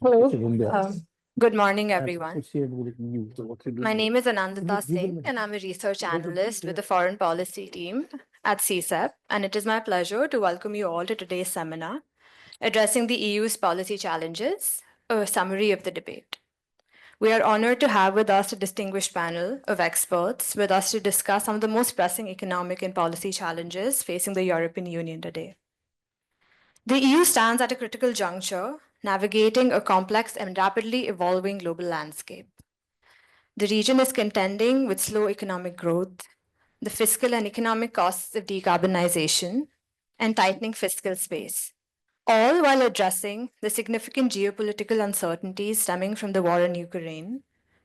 Hello. Good morning, everyone. My name is Anandita Singh, and I'm a research analyst with the Foreign Policy team at CSEP, and it is my pleasure to welcome you all to today's seminar, Addressing the EU's Policy Challenges, a summary of the debate. We are honored to have with us a distinguished panel of experts with us to discuss some of the most pressing economic and policy challenges facing the European Union today. The EU stands at a critical juncture, navigating a complex and rapidly evolving global landscape. The region is contending with slow economic growth, the fiscal and economic costs of decarbonization, and tightening fiscal space, all while addressing the significant geopolitical uncertainties stemming from the war in Ukraine,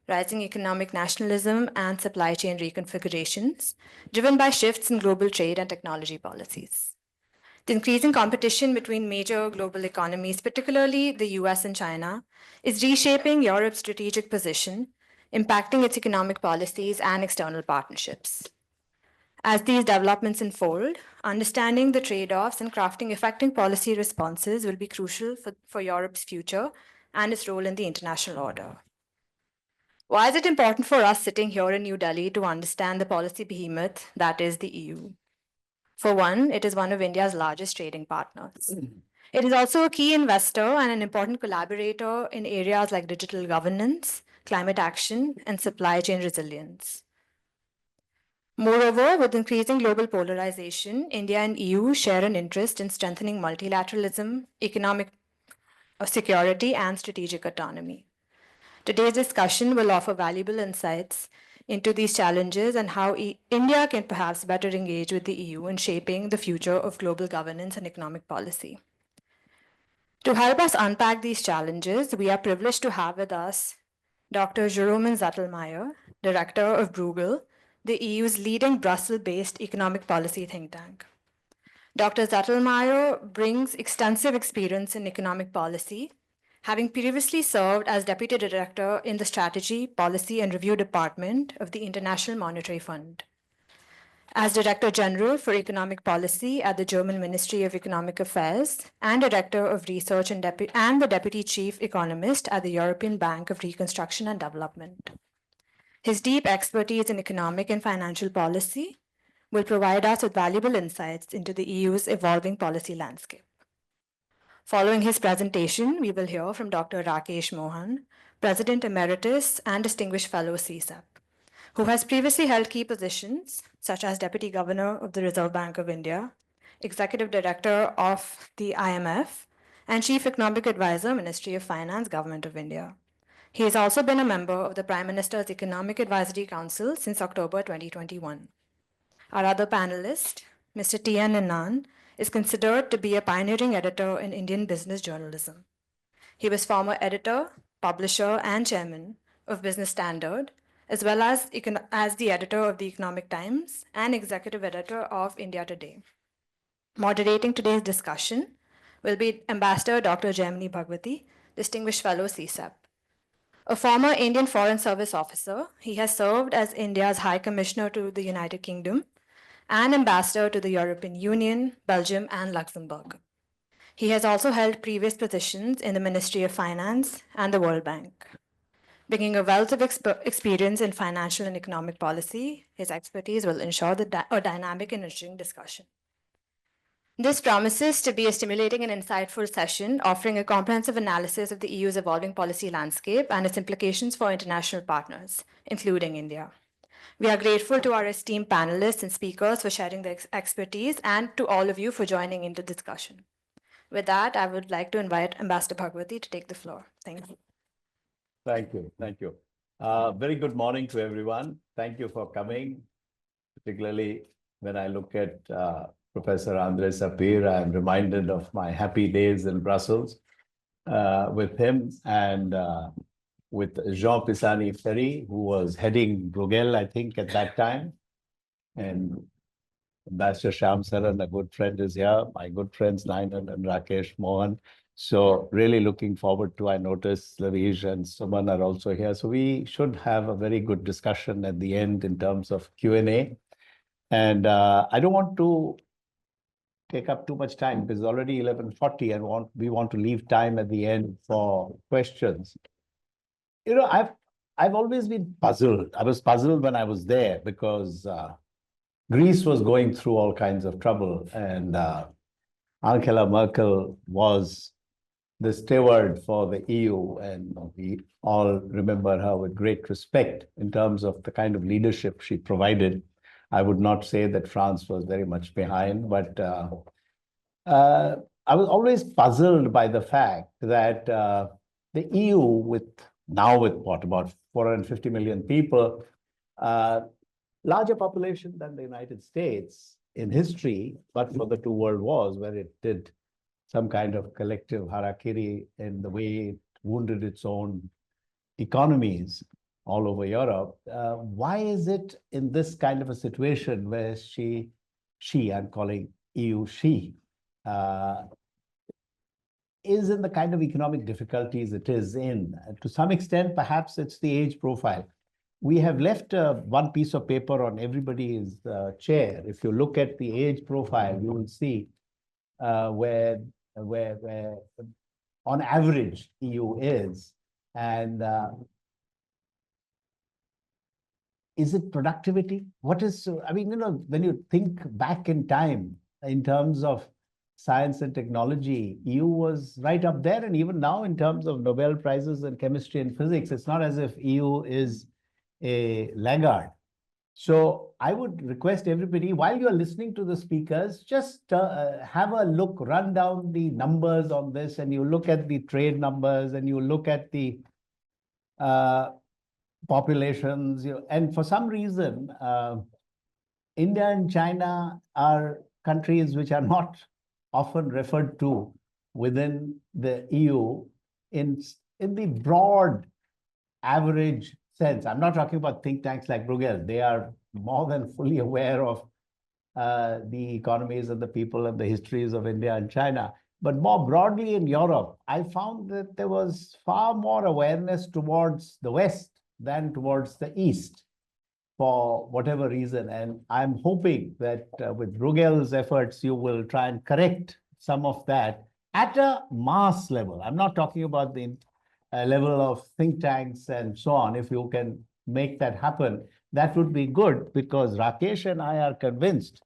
rising economic nationalism, and supply chain reconfigurations, driven by shifts in global trade and technology policies. The increasing competition between major global economies, particularly the US and China, is reshaping Europe's strategic position, impacting its economic policies and external partnerships. As these developments unfold, understanding the trade-offs and crafting effective policy responses will be crucial for Europe's future and its role in the international order. Why is it important for us sitting here in New Delhi to understand the policy behemoth that is the EU? For one, it is one of India's largest trading partners. It is also a key investor and an important collaborator in areas like digital governance, climate action, and supply chain resilience. Moreover, with increasing global polarization, India and EU share an interest in strengthening multilateralism, economic security, and strategic autonomy. Today's discussion will offer valuable insights into these challenges and how India can perhaps better engage with the EU in shaping the future of global governance and economic policy. To help us unpack these challenges, we are privileged to have with us Dr. Jeromin Zettelmeyer, Director of Bruegel, the EU's leading Brussels-based economic policy think tank. Dr. Zettelmeyer brings extensive experience in economic policy, having previously served as Deputy Director in the Strategy, Policy and Review Department of the International Monetary Fund. As Director General for Economic Policy at the German Ministry of Economic Affairs and Director of Research and the Deputy Chief Economist at the European Bank of Reconstruction and Development. His deep expertise in economic and financial policy will provide us with valuable insights into the EU's evolving policy landscape. Following his presentation, we will hear from Dr. Rakesh Mohan, President Emeritus and Distinguished Fellow CSEP, who has previously held key positions such as Deputy Governor of the Reserve Bank of India, Executive Director of the IMF, and Chief Economic Advisor, Ministry of Finance, Government of India. He has also been a member of the Prime Minister's Economic Advisory Council since October 2021. Our other panelist, Mr. TN Ninan, is considered to be a pioneering editor in Indian business journalism. He was former editor, publisher, and chairman of Business Standard, as well as the editor of the Economic Times and executive editor of India Today. Moderating today's discussion will be Ambassador Dr. Jaimini Bhagwati, Distinguished Fellow CSEP. A former Indian Foreign Service officer, he has served as India's High Commissioner to the United Kingdom and ambassador to the European Union, Belgium, and Luxembourg. He has also held previous positions in the Ministry of Finance and the World Bank. Bringing a wealth of experience in financial and economic policy, his expertise will ensure a dynamic and enriching discussion. This promises to be a stimulating and insightful session, offering a comprehensive analysis of the EU's evolving policy landscape and its implications for international partners, including India. We are grateful to our esteemed panelists and speakers for sharing their expertise and to all of you for joining in the discussion. With that, I would like to invite Ambassador Bhagwati to take the floor. Thank you. Thank you. Thank you. Very good morning to everyone. Thank you for coming. Particularly when I look at Professor Andre Sapir, I'm reminded of my happy days in Brussels with him and with Jean Pisani-Ferry, who was heading Bruegel, I think, at that time. And Ambassador Shyam Saran, a good friend, is here. My good friends, Ninan and Rakesh Mohan. So really looking forward to, I notice Lavish and Suman are also here. So we should have a very good discussion at the end in terms of Q&A. And I don't want to take up too much time because it's already 11:40 and we want to leave time at the end for questions. I've always been puzzled. I was puzzled when I was there because Greece was going through all kinds of trouble, and Angela Merkel was the steward for the EU, and we all remember her with great respect in terms of the kind of leadership she provided. I would not say that France was very much behind, but I was always puzzled by the fact that the EU, with what, about 450 million people, larger population than the United States in history, but for the two world wars, where it did some kind of collective harakiri in the way it wounded its own economies all over Europe. Why is it in this kind of a situation where I'm calling EU she, is in the kind of economic difficulties it is in? To some extent, perhaps it's the age profile. We have left one piece of paper on everybody's chair. If you look at the age profile, you will see where on average EU is. And is it productivity? What is, I mean, when you think back in time in terms of science and technology, EU was right up there. And even now, in terms of Nobel Prizes in chemistry and physics, it's not as if EU is a laggard. So I would request everybody, while you're listening to the speakers, just have a look, run down the numbers on this, and you look at the trade numbers, and you look at the populations. And for some reason, India and China are countries which are not often referred to within the EU in the broad average sense. I'm not talking about think tanks like Bruegel. They are more than fully aware of the economies of the people and the histories of India and China. But more broadly in Europe, I found that there was far more awareness towards the West than towards the East, for whatever reason. And I'm hoping that with Bruegel's efforts, you will try and correct some of that at a mass level. I'm not talking about the level of think tanks and so on. If you can make that happen, that would be good, because Rakesh and I are convinced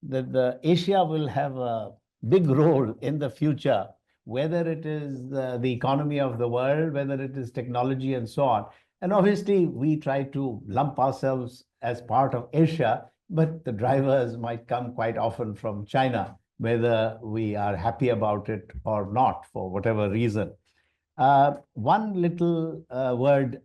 that the Asia will have a big role in the future, whether it is the economy of the world, whether it is technology and so on. And obviously, we try to lump ourselves as part of Asia, but the drivers might come quite often from China, whether we are happy about it or not, for whatever reason. One little word,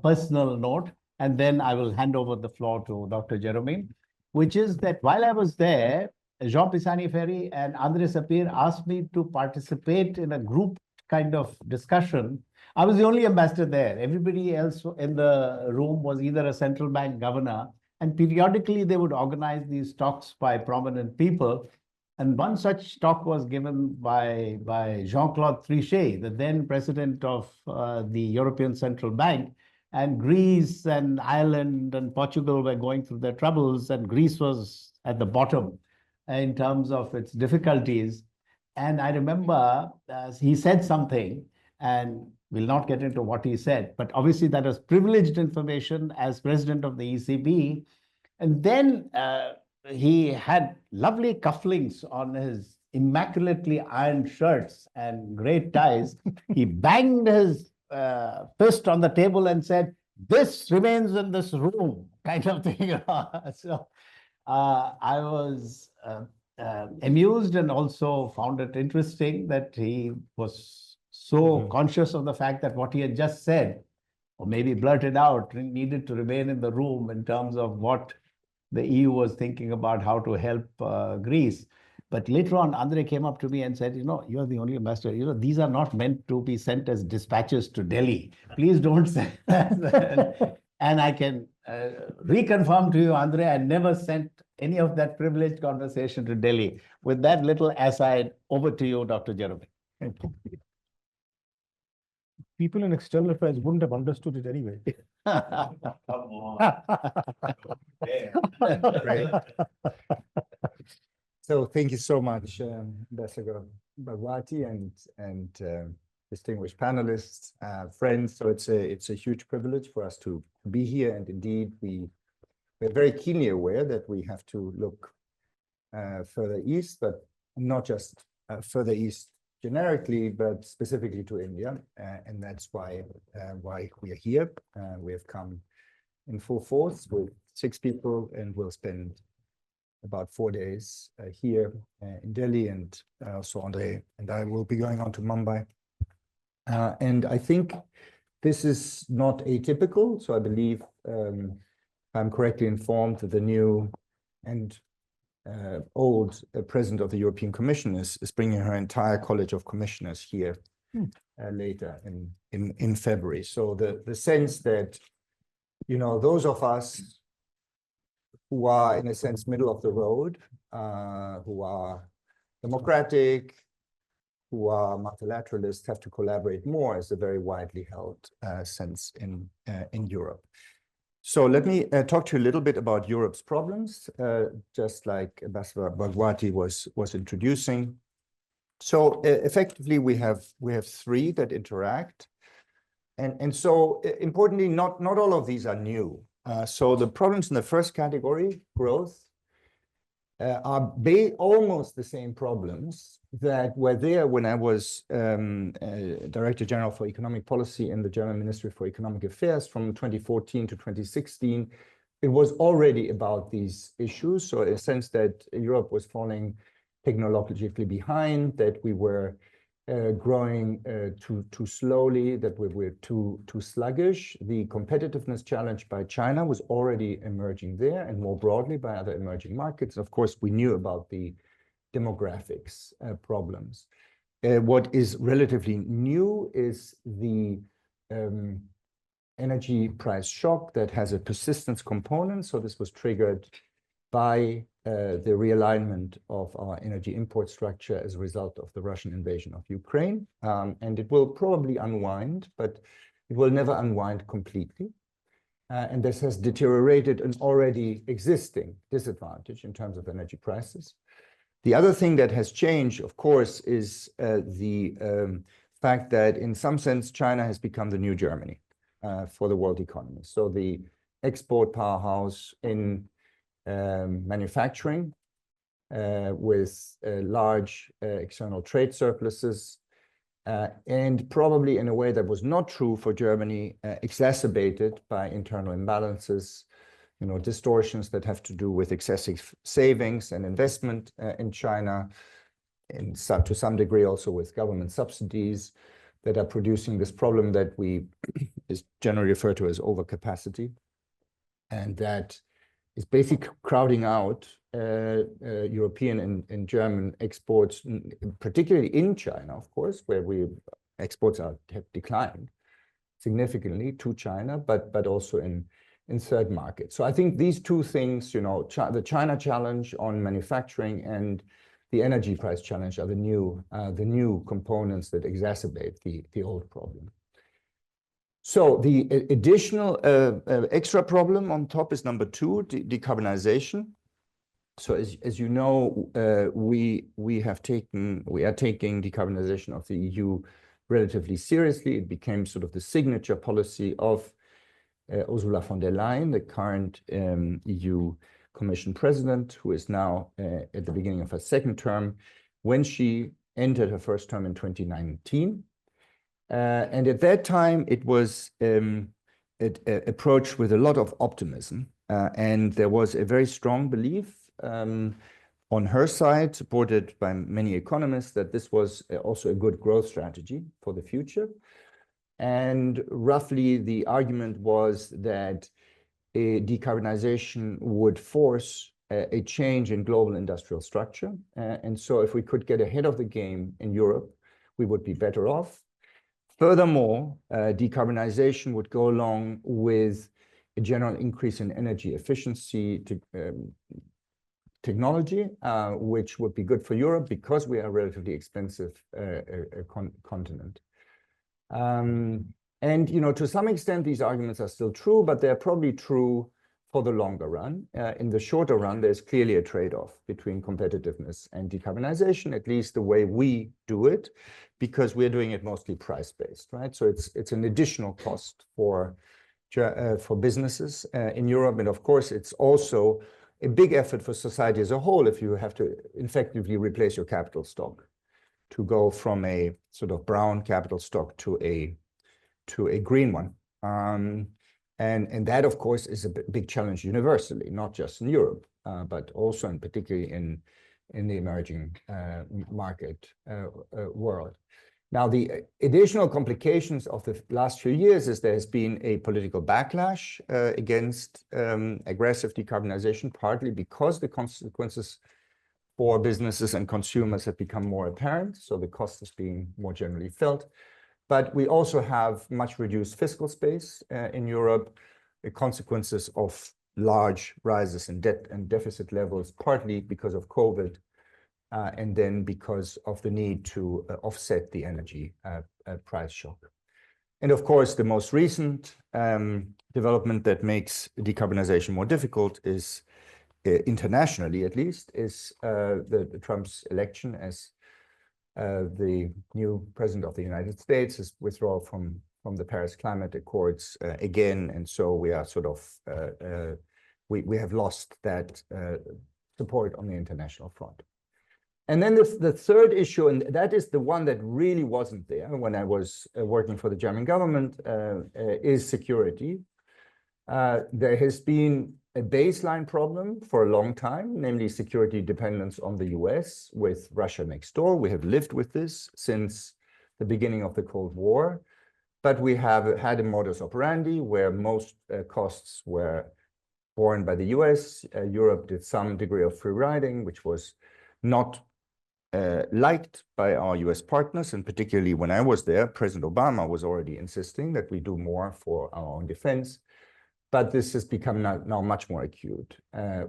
personal note, and then I will hand over the floor to Dr. Jeromin, which is that while I was there, Jean Pisani-Ferry and André Sapir asked me to participate in a group kind of discussion. I was the only ambassador there. Everybody else in the room was either a central bank governor, and periodically they would organize these talks by prominent people. And one such talk was given by Jean-Claude Trichet, the then president of the European Central Bank. And Greece and Ireland and Portugal were going through their troubles, and Greece was at the bottom in terms of its difficulties. And I remember he said something, and we'll not get into what he said, but obviously that was privileged information as president of the ECB. And then he had lovely cufflinks on his immaculately ironed shirts and great ties. He banged his fist on the table and said, "This remains in this room," kind of thing. So I was amused, and also found it interesting that he was so conscious of the fact that what he had just said, or maybe blurted out, needed to remain in the room in terms of what the EU was thinking about how to help Greece. But later on, Andre came up to me and said, "You're the only ambassador. These are not meant to be sent as dispatches to Delhi. Please don't send that." And I can reconfirm to you, Andre, I never sent any of that privileged conversation to Delhi. With that little aside, over to you, Dr. Jeromin. Thank you. People in external affairs wouldn't have understood it anyway. So thank you so much, Ambassador Bhagwati and distinguished panelists, friends. So it's a huge privilege for us to be here, and indeed we're very keenly aware that we have to look further east, but not just further east generically, but specifically to India, and that's why we are here. We have come in full force with 6 people, and we'll spend about 4 days here in Delhi, and so Andre and I will be going on to Mumbai. And I think this is not atypical. So I believe, if I'm correctly informed, that the new and old president of the European Commission is bringing her entire college of commissioners here later in February. So the sense that, you know, those of us who are, in a sense, middle of the road, who are democratic, who are multilateralists, have to collaborate more, is a very widely held sense in Europe. So let me talk to you a little bit about Europe's problems, just like Ambassador Bhagwati was introducing. So effectively, we have 3 that interact, and so importantly, not all of these are new. So the problems in the first category, growth, are almost the same problems that were there when I was Director General for Economic Policy in the German Ministry for Economic Affairs from 2014 to 2016. It was already about these issues. So a sense that Europe was falling technologically behind, that we were growing too slowly, that we were too sluggish. The competitiveness challenge by China was already emerging there, and more broadly by other emerging markets. Of course, we knew about the demographics problems. What is relatively new is the energy price shock that has a persistence component. So this was triggered by the realignment of our energy import structure as a result of the Russian invasion of Ukraine. And it will probably unwind, but it will never unwind completely. And this has deteriorated an already existing disadvantage in terms of energy prices. The other thing that has changed, of course, is the fact that in some sense, China has become the new Germany for the world economy. So the export powerhouse in manufacturing with large external trade surpluses, and probably in a way that was not true for Germany, exacerbated by internal imbalances, you know, distortions that have to do with excessive savings and investment in China, and to some degree also with government subsidies that are producing this problem that is generally referred to as overcapacity, and that is basically crowding out European and German exports, particularly in China, of course, where exports have declined significantly to China, but also in third markets. So I think these 2 things, you know, the China challenge on manufacturing and the energy price challenge are the new components that exacerbate the old problem. So the additional extra problem on top is number 2, decarbonization. So as you know, we are taking decarbonization of the EU relatively seriously. It became sort of the signature policy of Ursula von der Leyen, the current EU Commission President, who is now at the beginning of her 2nd term, when she entered her 1st term in 2019. And at that time, it was approached with a lot of optimism. And there was a very strong belief on her side, supported by many economists, that this was also a good growth strategy for the future. And roughly the argument was that decarbonization would force a change in global industrial structure. And so if we could get ahead of the game in Europe, we would be better off. Furthermore, decarbonization would go along with a general increase in energy efficiency technology, which would be good for Europe because we are a relatively expensive continent. And, you know, to some extent, these arguments are still true, but they're probably true for the longer run. In the shorter run, there's clearly a trade-off between competitiveness and decarbonization, at least the way we do it, because we're doing it mostly price-based, right? So it's an additional cost for businesses in Europe. And of course, it's also a big effort for society as a whole if you have to effectively replace your capital stock to go from a sort of brown capital stock to a green one. And that, of course, is a big challenge universally, not just in Europe, but also and particularly in the emerging market world. Now, the additional complications of the last few years is there has been a political backlash against aggressive decarbonization, partly because the consequences for businesses and consumers have become more apparent, so the cost is being more generally felt. But we also have much reduced fiscal space in Europe, the consequences of large rises in debt and deficit levels, partly because of COVID, and then because of the need to offset the energy price shock. And of course, the most recent development that makes decarbonization more difficult is, internationally at least, is the Trump's election as the new president of the United States, his withdrawal from the Paris Climate Accords again. And so we are sort of, we have lost that support on the international front. And then the third issue, and that is the one that really wasn't there when I was working for the German government, is security. There has been a baseline problem for a long time, namely security dependence on the US with Russia next door. We have lived with this since the beginning of the Cold War, but we have had a modus operandi where most costs were borne by the US. Europe did some degree of free riding, which was not liked by our US partners, and particularly when I was there, President Obama was already insisting that we do more for our own defense. But this has become now much more acute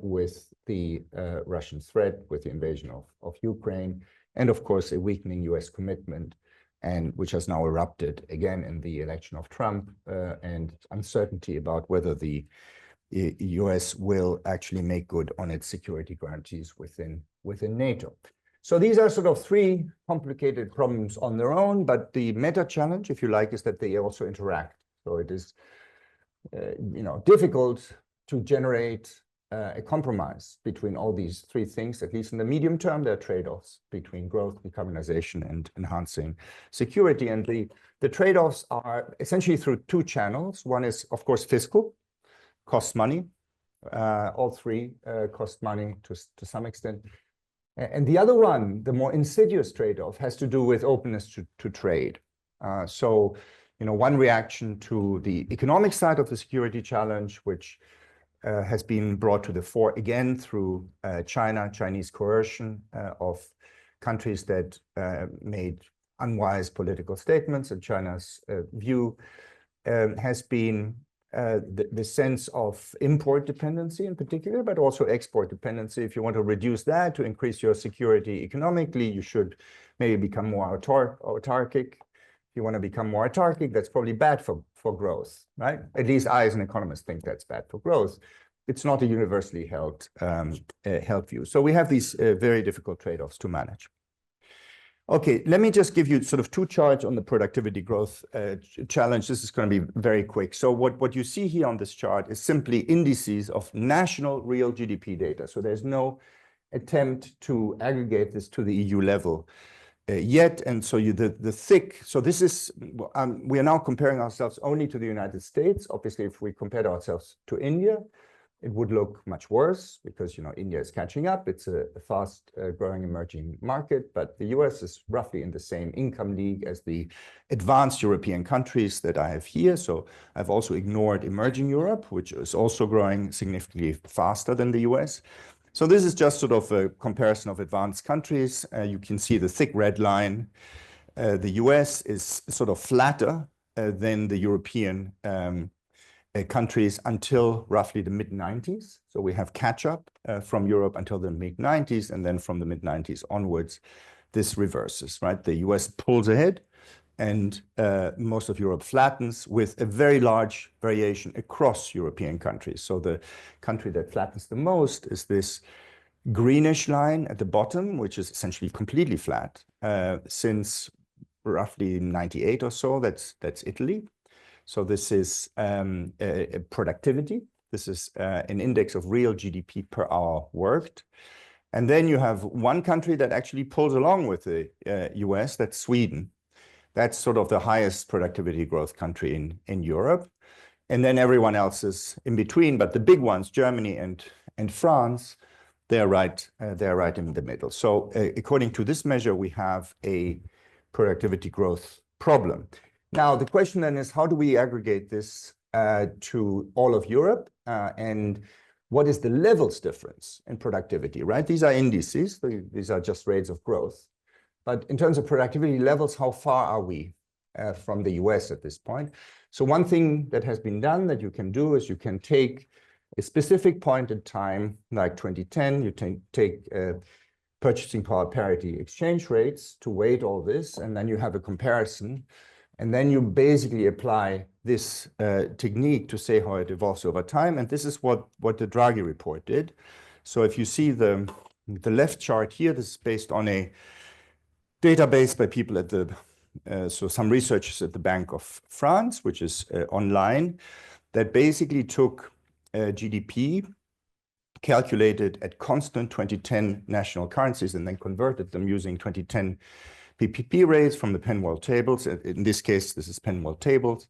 with the Russian threat, with the invasion of Ukraine, and of course a weakening US commitment, and which has now erupted again in the election of Trump, and uncertainty about whether the US will actually make good on its security guarantees within NATO. So these are sort of three complicated problems on their own, but the meta challenge, if you like, is that they also interact. So it is difficult to generate a compromise between all these three things. At least in the medium term, there are trade-offs between growth, decarbonization, and enhancing security. And the trade-offs are essentially through two channels. One is, of course, fiscal, costs money. All three cost money to some extent. And the other one, the more insidious trade-off, has to do with openness to trade. One reaction to the economic side of the security challenge, which has been brought to the fore again through Chinese coercion of countries that made unwise political statements, and China's view has been the sense of import dependency in particular, but also export dependency. If you want to reduce that to increase your security economically, you should maybe become more autarkic. You want to become more autarkic, that's probably bad for growth, right? At least I, as an economist, think that's bad for growth. It's not a universally held view. So we have these very difficult trade-offs to manage. Okay, let me just give you sort of two charts on the productivity growth challenge. This is going to be very quick. So what you see here on this chart is simply indices of national real GDP data. So there's no attempt to aggregate this to the EU level yet. And so this is, we are now comparing ourselves only to the United States. Obviously, if we compared ourselves to India, it would look much worse because, India is catching up. It's a fast growing emerging market, but the US is roughly in the same income league as the advanced European countries that I have here. So I've also ignored emerging Europe, which is also growing significantly faster than the US. So this is just sort of a comparison of advanced countries. You can see the thick red line. The US is sort of flatter than the European countries until roughly the mid-90s. So we have catch-up from Europe until the mid-90s, and then from the mid-90s onwards, this reverses, right? The US pulls ahead, and most of Europe flattens, with a very large variation across European countries. So the country that flattens the most is this greenish line at the bottom, which is essentially completely flat since roughly 98 or so. That's Italy. So this is productivity. This is an index of real GDP per hour worked. And then you have one country that actually pulls along with the US, that's Sweden. That's sort of the highest productivity growth country in Europe. And then everyone else is in between, but the big ones, Germany and France, they're right in the middle. So according to this measure, we have a productivity growth problem. Now, the question then is, how do we aggregate this to all of Europe? And what is the levels difference in productivity, right? These are indices. These are just rates of growth. But in terms of productivity levels, how far are we from the US at this point? So one thing that has been done that you can do is you can take a specific point in time, like 2010, you take purchasing power parity exchange rates to weight all this, and then you have a comparison. And then you basically apply this technique to say how it evolves over time. And this is what the Draghi report did. So if you see the left chart here, this is based on a database by people at so some researchers at the Bank of France, which is online, that basically took GDP calculated at constant 2010 national currencies and then converted them using 2010 PPP rates from the Penwell tables. In this case, this is Penwell tables,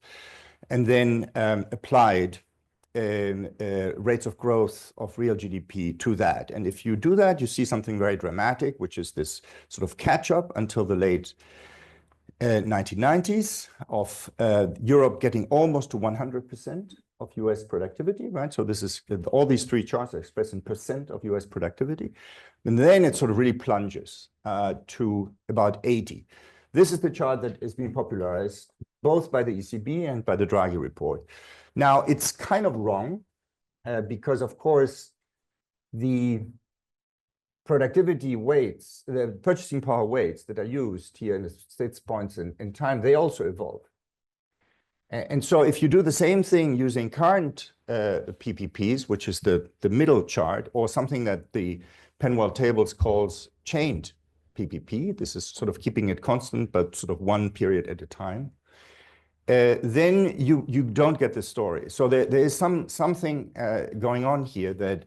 and then applied rates of growth of real GDP to that. And if you do that, you see something very dramatic, which is this sort of catch up until the late 1990s of Europe getting almost to 100% of US productivity, right? So this is all these three charts are expressed in percent of US productivity. And then it sort of really plunges to about 80. This is the chart that is being popularized both by the ECB and by the Draghi report. Now, it's kind of wrong because, of course, the productivity weights, the purchasing power weights that are used here in the 6 points in time, they also evolve. And so if you do the same thing using current PPPs, which is the middle chart, or something that the Penwell tables calls chained PPP, this is sort of keeping it constant, but sort of one period at a time, then you don't get the story. So there is something going on here, that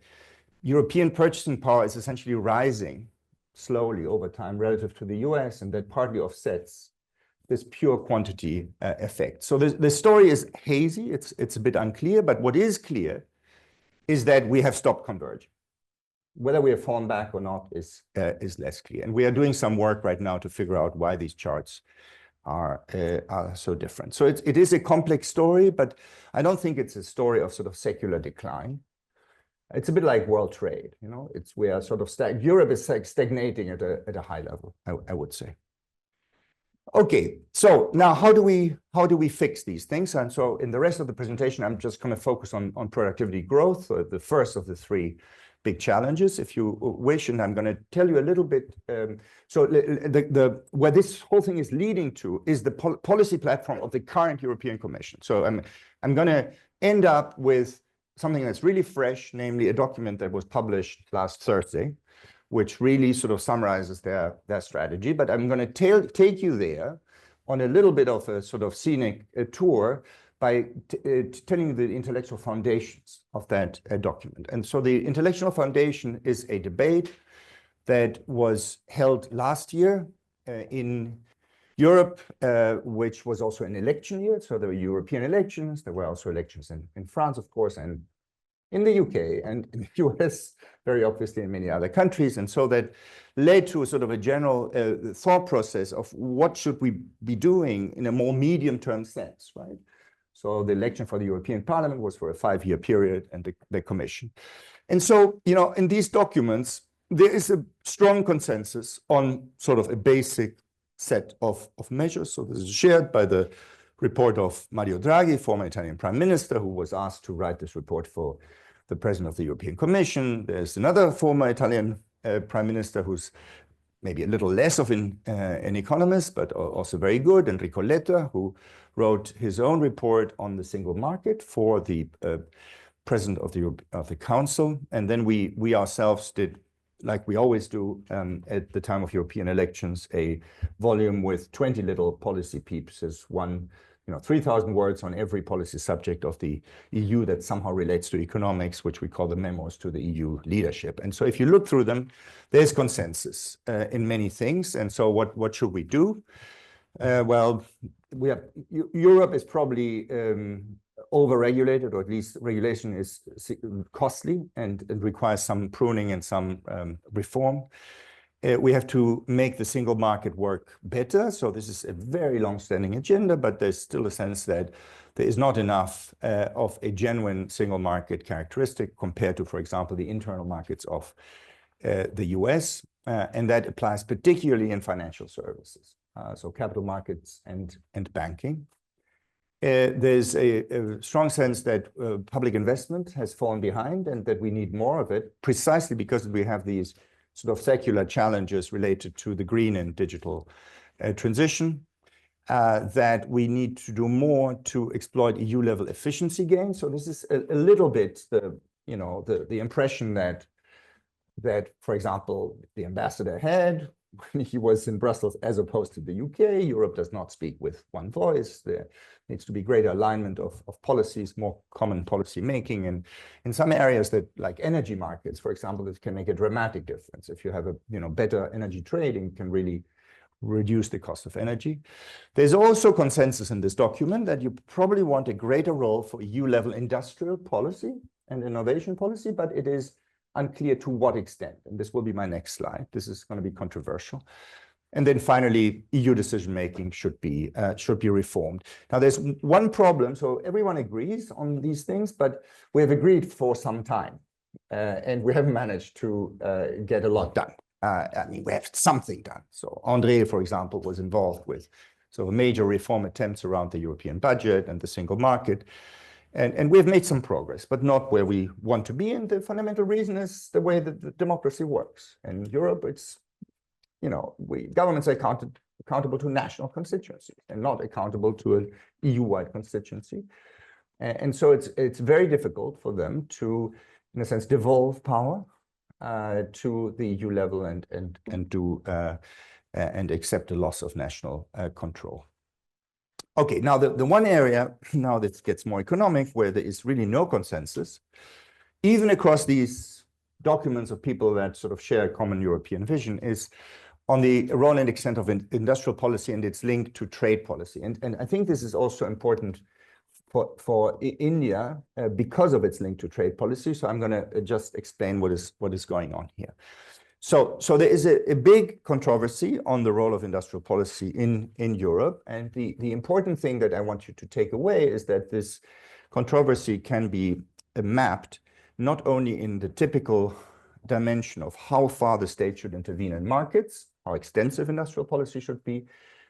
European purchasing power is essentially rising slowly over time relative to the US, and that partly offsets this pure quantity effect. So the story is hazy, it's a bit unclear, but what is clear is that we have stopped converging. Whether we have fallen back or not is less clear. And we are doing some work right now to figure out why these charts are so different. So it is a complex story, but I don't think it's a story of sort of secular decline. It's a bit like world trade, you know. We are sort of Europe is stagnating at a high level, I would say. Okay, so now how do we fix these things? And so in the rest of the presentation, I'm just going to focus on productivity growth, the first of the three big challenges, if you wish, and I'm going to tell you a little bit. So where this whole thing is leading to is the policy platform of the current European Commission. So I'm going to end up with something that's really fresh, namely a document that was published last Thursday, which really sort of summarizes their strategy. But I'm going to take you there on a little bit of a sort of scenic tour by telling you the intellectual foundations of that document. And so the intellectual foundation is a debate that was held last year in Europe, which was also an election year. So there were European elections. There were also elections in France, of course, and in the UK and in the US, very obviously in many other countries. And so that led to a sort of a general thought process of what should we be doing in a more medium-term sense, right? So the election for the European Parliament was for a 5-year period, and the Commission. And so, you know, in these documents, there is a strong consensus on sort of a basic set of measures. So this is shared by the report of Mario Draghi, former Italian Prime Minister, who was asked to write this report for the President of the European Commission. There's another former Italian Prime Minister who's maybe a little less of an economist, but also very good, Enrico Letta, who wrote his own report on the single market for the president of the council. And then we ourselves did, like we always do at the time of European elections, a volume with 20 little policy pieces, 3,000 words on every policy subject of the EU that somehow relates to economics, which we call the memos to the EU leadership. And so if you look through them, there's consensus in many things. And so what should we do? Well, Europe is probably overregulated, or at least regulation is costly and requires some pruning and some reform. We have to make the single market work better. So this is a very long-standing agenda, but there's still a sense that there is not enough of a genuine single market characteristic compared to, for example, the internal markets of the US. And that applies particularly in financial services, so capital markets and banking. There's a strong sense that public investment has fallen behind and that we need more of it, precisely because we have these sort of secular challenges related to the green and digital transition, that we need to do more to exploit EU-level efficiency gains. So this is a little bit the impression that, for example, the ambassador had when he was in Brussels, as opposed to the UK. Europe does not speak with one voice. There needs to be greater alignment of policies, more common policy making. And in some areas that, like energy markets, for example, this can make a dramatic difference. If you have a better energy trading, can really reduce the cost of energy. There's also consensus in this document that you probably want a greater role for EU-level industrial policy and innovation policy, but it is unclear to what extent. And this will be my next slide. This is going to be controversial. And then finally, EU decision-making should be reformed. Now, there's one problem. So everyone agrees on these things, but we have agreed for some time, and we haven't managed to get a lot done. I mean, we have something done. So André, for example, was involved with major reform attempts around the European budget and the single market. And we've made some progress, but not where we want to be. And the fundamental reason is the way that the democracy works. In Europe, it's, governments are accountable to national constituencies and not accountable to an EU-wide constituency. And so it's very difficult for them to, in a sense, devolve power to the EU level and accept a loss of national control. Okay, now the one area now that gets more economic, where there is really no consensus, even across these documents of people that sort of share a common European vision, is on the role and extent of industrial policy and its link to trade policy. And I think this is also important for India because of its link to trade policy. So I'm going to just explain what is going on here. So there is a big controversy on the role of industrial policy in Europe. And the important thing that I want you to take away is that this controversy can be mapped not only in the typical dimension of how far the state should intervene in markets, how extensive industrial policy should be,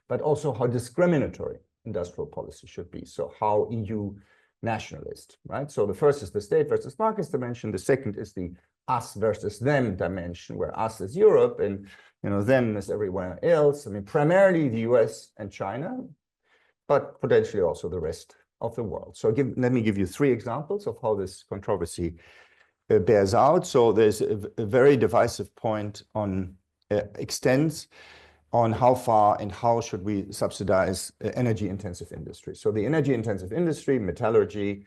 but also how discriminatory industrial policy should be. So how EU nationalist, right? So the first is the state versus markets dimension. The second is the us versus them dimension, where us is Europe and them is everywhere else. I mean, primarily the US and China, but potentially also the rest of the world. So let me give you 3 examples of how this controversy bears out. So there's a very divisive point on extents on how far and how should we subsidize energy-intensive industry. So the energy-intensive industry, metallurgy,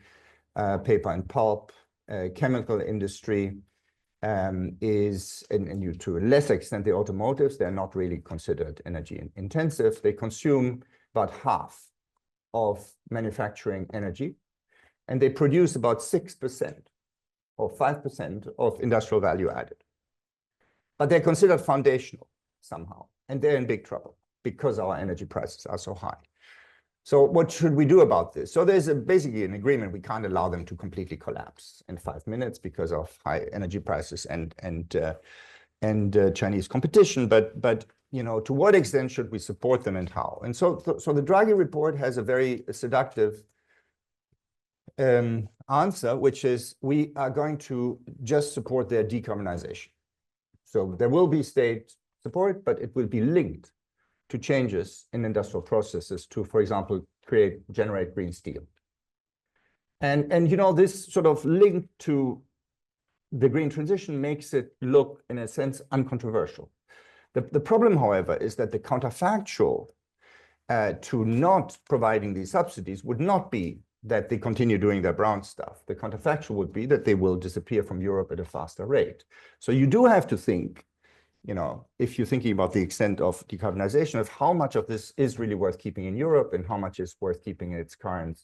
paper and pulp, chemical industry, is, and to a lesser extent, the automotives, they're not really considered energy intensive. They consume about half of manufacturing energy, and they produce about 6% or 5% of industrial value added. But they're considered foundational somehow, and they're in big trouble because our energy prices are so high. So what should we do about this? So there's basically an agreement. We can't allow them to completely collapse in 5 minutes because of high energy prices and Chinese competition. But to what extent should we support them and how? And so the Draghi report has a very seductive answer, which is we are going to just support their decarbonization. So there will be state support, but it will be linked to changes in industrial processes to, for example, generate green steel. And you know, this sort of link to the green transition makes it look, in a sense, uncontroversial. The problem, however, is that the counterfactual to not providing these subsidies would not be that they continue doing their brown stuff. The counterfactual would be that they will disappear from Europe at a faster rate. So you do have to think, you know, if you're thinking about the extent of decarbonization, of how much of this is really worth keeping in Europe and how much is worth keeping in its current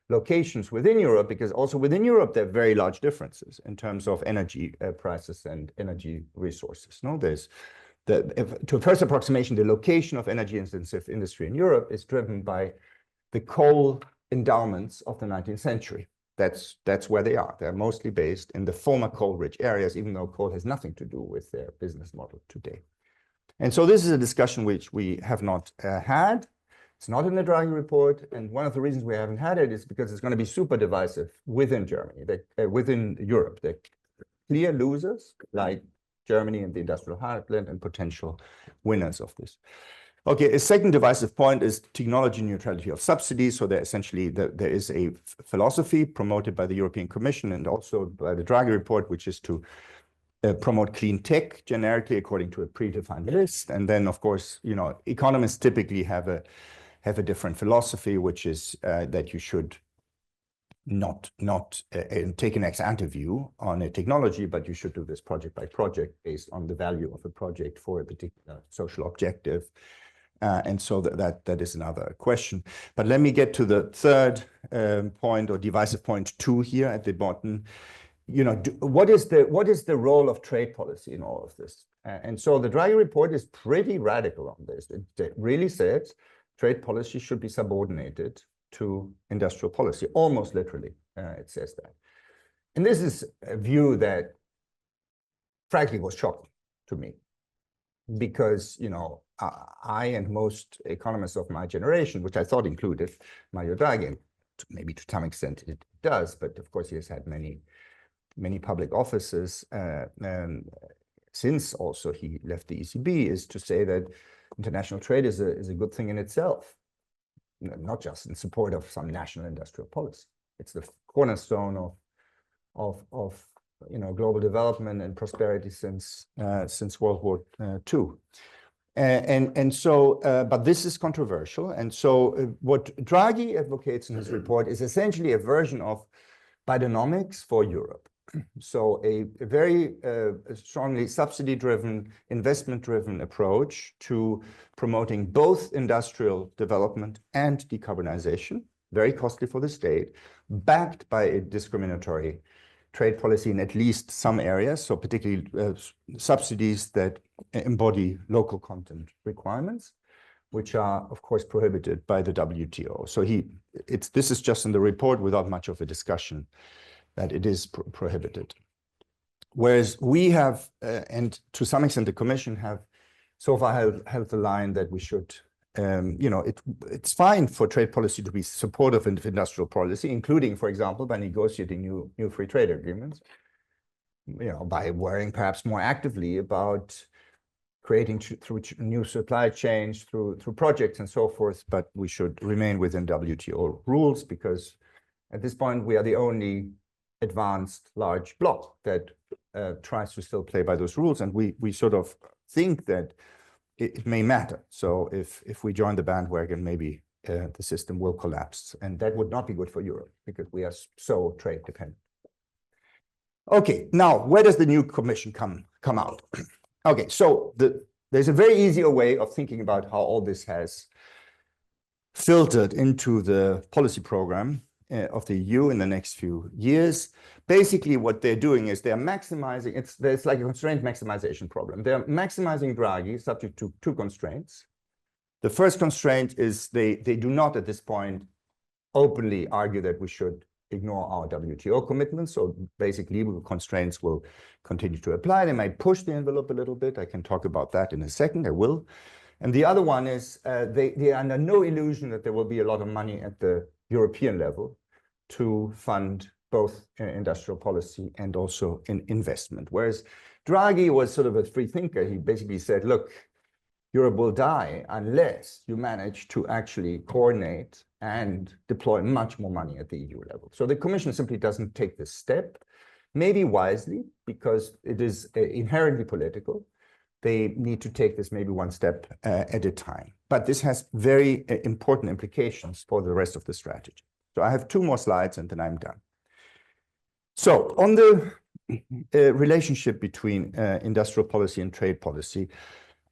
locations within Europe, because also within Europe, there are very large differences in terms of energy prices and energy resources. No, there's to a first approximation, the location of energy-intensive industry in Europe is driven by the coal endowments of the 19th century. That's where they are. They're mostly based in the former coal-rich areas, even though coal has nothing to do with their business model today. And so this is a discussion which we have not had. It's not in the Draghi report, and one of the reasons we haven't had it is because it's going to be super divisive within Germany, within Europe. The clear losers, like Germany and the industrial heartland, and potential winners of this. Okay, a second divisive point is technology neutrality of subsidies. So there essentially there is a philosophy promoted by the European Commission and also by the Draghi report, which is to promote clean tech generically according to a predefined list. And then, of course, you know, economists typically have a different philosophy, which is that you should not take an ex-ante view on a technology, but you should do this project by project based on the value of a project for a particular social objective. And so that is another question. But let me get to the third point, or divisive point 2 here at the bottom. You know, what is the role of trade policy in all of this? And so the Draghi report is pretty radical on this. It really says trade policy should be subordinated to industrial policy, almost literally, it says that. And this is a view that, frankly, was shocking to me, because, you know, I and most economists of my generation, which I thought included Mario Draghi, maybe to some extent it does, but of course he has had many public offices since also he left the ECB, is to say that international trade is a good thing in itself, not just in support of some national industrial policy. It's the cornerstone of you know, global development and prosperity since World War II. And so, but this is controversial. And so what Draghi advocates in his report is essentially a version of Bidenomics for Europe. So a very strongly subsidy-driven, investment-driven approach to promoting both industrial development and decarbonization, very costly for the state, backed by a discriminatory trade policy in at least some areas, so particularly subsidies that embody local content requirements, which are, of course, prohibited by the WTO. So this is just in the report without much of a discussion that it is prohibited. Whereas we have, and to some extent the Commission have so far held the line that we should, you know, it's fine for trade policy to be supportive of industrial policy, including, for example, by negotiating new free trade agreements, you know, by worrying perhaps more actively about creating through new supply chains, through projects and so forth, but we should remain within WTO rules, because at this point we are the only advanced large bloc that tries to still play by those rules, and we sort of think that it may matter. So if we join the bandwagon, maybe the system will collapse, and that would not be good for Europe because we are so trade dependent. Okay, now where does the new Commission come out? Okay, so there's a very easier way of thinking about how all this has filtered into the policy program of the EU in the next few years. Basically, what they're doing is they're maximizing, there's like a constraint maximization problem. They're maximizing Draghi subject to 2 constraints. The first constraint is they do not at this point openly argue that we should ignore our WTO commitments. So basic legal constraints will continue to apply. They might push the envelope a little bit. I can talk about that in a second, I will. And the other one is they are under no illusion that there will be a lot of money at the European level to fund both industrial policy and also in investment. Whereas Draghi was sort of a free thinker. He basically said, look, Europe will die unless you manage to actually coordinate and deploy much more money at the EU level. So the Commission simply doesn't take this step, maybe wisely, because it is inherently political. They need to take this maybe one step at a time. But this has very important implications for the rest of the strategy. So I have 2 more slides and then I'm done. So on the relationship between industrial policy and trade policy,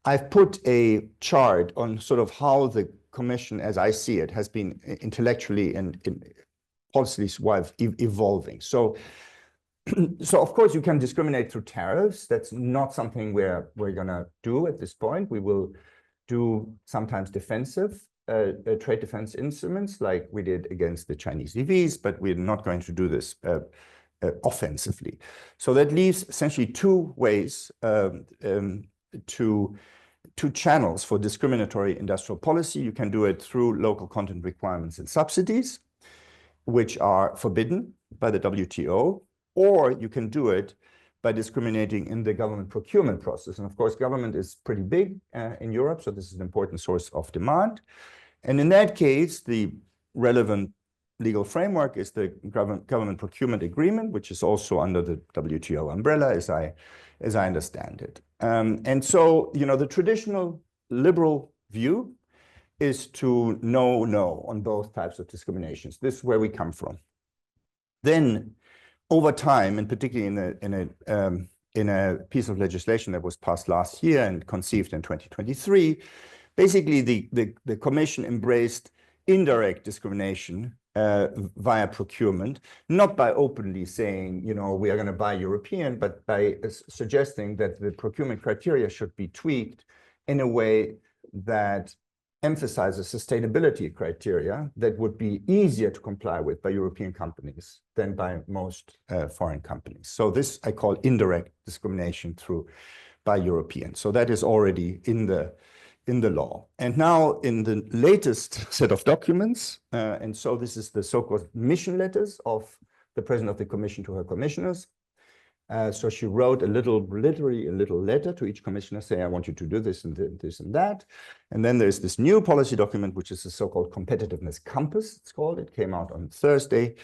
I've put a chart on sort of how the Commission, as I see it, has been intellectually and policy-wise evolving. So of course you can discriminate through tariffs. That's not something we're going to do at this point. We will do sometimes defensive trade defense instruments like we did against the Chinese EVs, but we're not going to do this offensively. So that leaves essentially 2 ways two channels for discriminatory industrial policy. You can do it through local content requirements and subsidies, which are forbidden by the WTO, or you can do it by discriminating in the government procurement process. And of course, government is pretty big in Europe, so this is an important source of demand. And in that case, the relevant legal framework is the government procurement agreement, which is also under the WTO umbrella, as I understand it. And so, you know, the traditional liberal view is to no on both types of discriminations. This is where we come from. Then, over time, and particularly in a piece of legislation that was passed last year and conceived in 2023, basically the Commission embraced indirect discrimination via procurement, not by openly saying, you know, we are going to buy European, but by suggesting that the procurement criteria should be tweaked in a way that emphasizes sustainability criteria that would be easier to comply with by European companies than by most foreign companies. So this I call indirect discrimination by Europeans. So that is already in the law. And now in the latest set of documents, and so this is the so-called mission letters of the President of the Commission to her commissioners. So she wrote literally a little letter to each commissioner saying, I want you to do this and this and that. And then there's this new policy document, which is the so-called competitiveness compass, it's called. It came out on Thursday.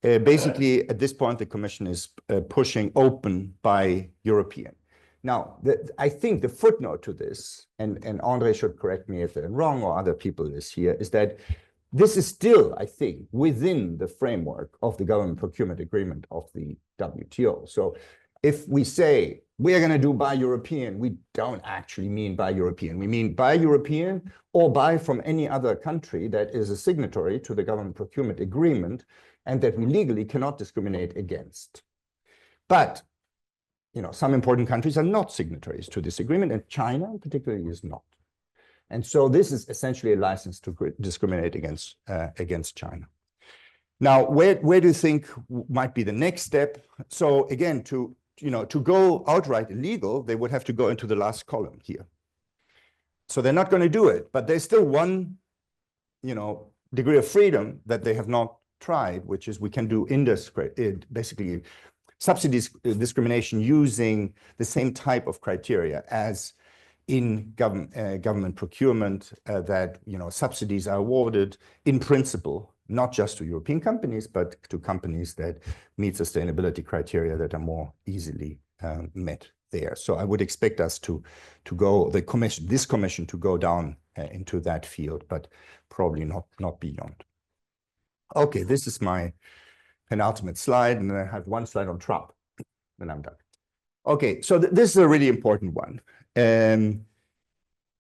Basically, at this point, the Commission is pushing open by European. Now, I think the footnote to this, and Andre should correct me if I'm wrong or other people is here, is that this is still, I think, within the framework of the government procurement agreement of the WTO. So if we say we are going to do buy European, we don't actually mean buy European. We mean buy European or buy from any other country that is a signatory to the government procurement agreement and that we legally cannot discriminate against. But you know, some important countries are not signatories to this agreement, and China in particular is not. And so this is essentially a license to discriminate against China. Now, where do you think might be the next step? So again, to go outright illegal, they would have to go into the last column here. So they're not going to do it, but there's still one, degree of freedom that they have not tried, which is we can do basically subsidies discrimination using the same type of criteria as in government procurement, that subsidies are awarded in principle, not just to European companies, but to companies that meet sustainability criteria that are more easily met there. So I would expect us to go, this commission to go down into that field, but probably not beyond. Okay, this is my penultimate slide, and then I have one slide on Trump, then I'm done. Okay, so this is a really important one.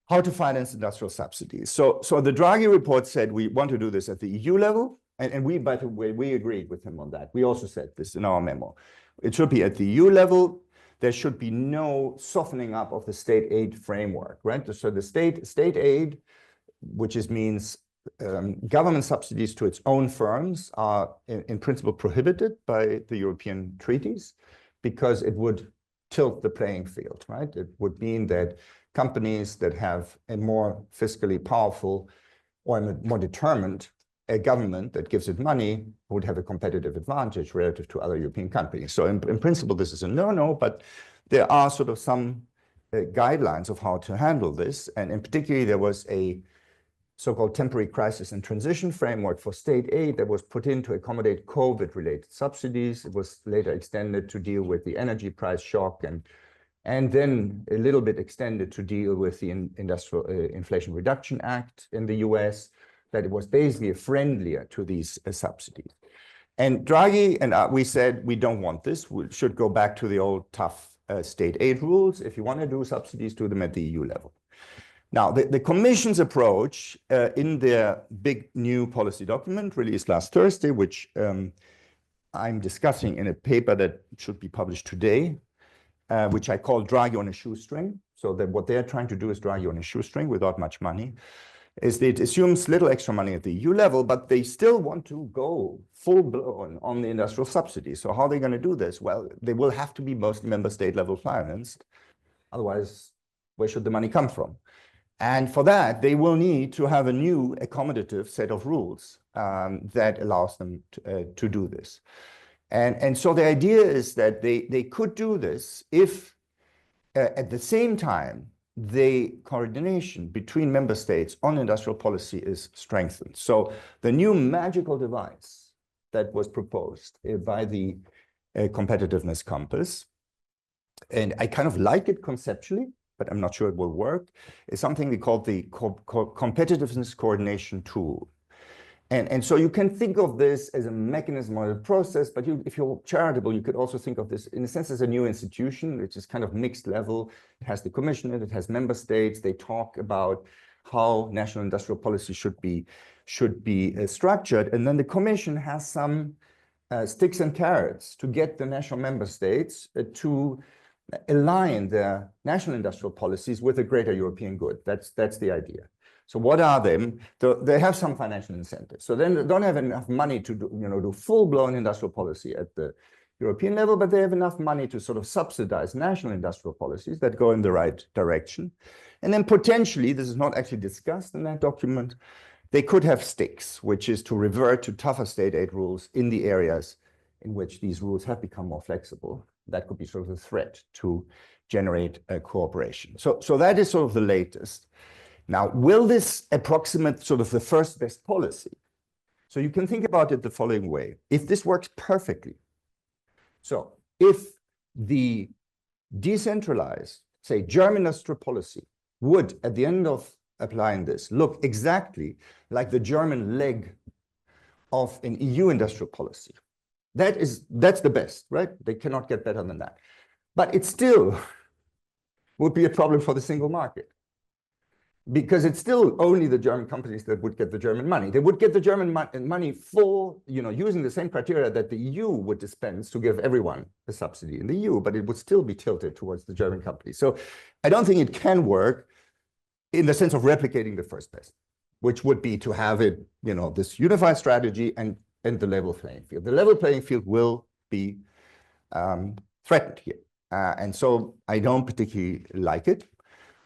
How to finance industrial subsidies. So the Draghi report said we want to do this at the EU level, and we, by the way, we agreed with him on that. We also said this in our memo. It should be at the EU level. There should be no softening up of the state aid framework, right? So the state aid, which means government subsidies to its own firms, are in principle prohibited by the European treaties because it would tilt the playing field, right? It would mean that companies that have a more fiscally powerful or a more determined government that gives it money would have a competitive advantage relative to other European companies. So in principle, this is a no-no, but there are sort of some guidelines of how to handle this. And in particular, there was a so-called temporary crisis and transition framework for state aid that was put in to accommodate COVID-related subsidies. It was later extended to deal with the energy price shock and then a little bit extended to deal with the Industrial Inflation Reduction Act in the US, that it was basically friendlier to these subsidies. And Draghi and we said, we don't want this. We should go back to the old tough state aid rules. If you want to do subsidies, do them at the EU level. Now, the Commission's approach in their big new policy document released last Thursday, which I'm discussing in a paper that should be published today, which I call Draghi on a shoestring. So that what they're trying to do is Draghi on a shoestring without much money, is that it assumes little extra money at the EU level, but they still want to go full blown on the industrial subsidies. So how are they going to do this? Well, they will have to be mostly member state level financed. Otherwise, where should the money come from? And for that, they will need to have a new accommodative set of rules that allows them to do this. And so the idea is that they could do this if at the same time, the coordination between member states on industrial policy is strengthened. So the new magical device that was proposed by the competitiveness compass, and I kind of like it conceptually, but I'm not sure it will work, is something we call the competitiveness coordination tool. And so you can think of this as a mechanism or a process, but if you're charitable, you could also think of this in a sense as a new institution, which is kind of mixed level. It has the Commission, it has member states. They talk about how national industrial policy should be structured. And then the Commission has some sticks and carrots to get the national member states to align their national industrial policies with a greater European good. That's the idea. So what are them? They have some financial incentives. So then they don't have enough money to do full-blown industrial policy at the European level, but they have enough money to sort of subsidize national industrial policies that go in the right direction. And then potentially, this is not actually discussed in that document, they could have sticks, which is to revert to tougher state aid rules in the areas in which these rules have become more flexible. That could be sort of a threat to generate cooperation. So that is sort of the latest. Now, will this approximate sort of the first best policy? So you can think about it the following way. If this works perfectly, so if the decentralized, say, German industrial policy would, at the end of applying this, look exactly like the German leg of an EU industrial policy, that's the best, right? They cannot get better than that. But it still would be a problem for the single market, because it's still only the German companies that would get the German money. They would get the German money for, using the same criteria that the EU would dispense to give everyone a subsidy in the EU, but it would still be tilted towards the German companies. So I don't think it can work in the sense of replicating the first best, which would be to have it, this unified strategy and the level playing field. The level playing field will be threatened here. And so I don't particularly like it.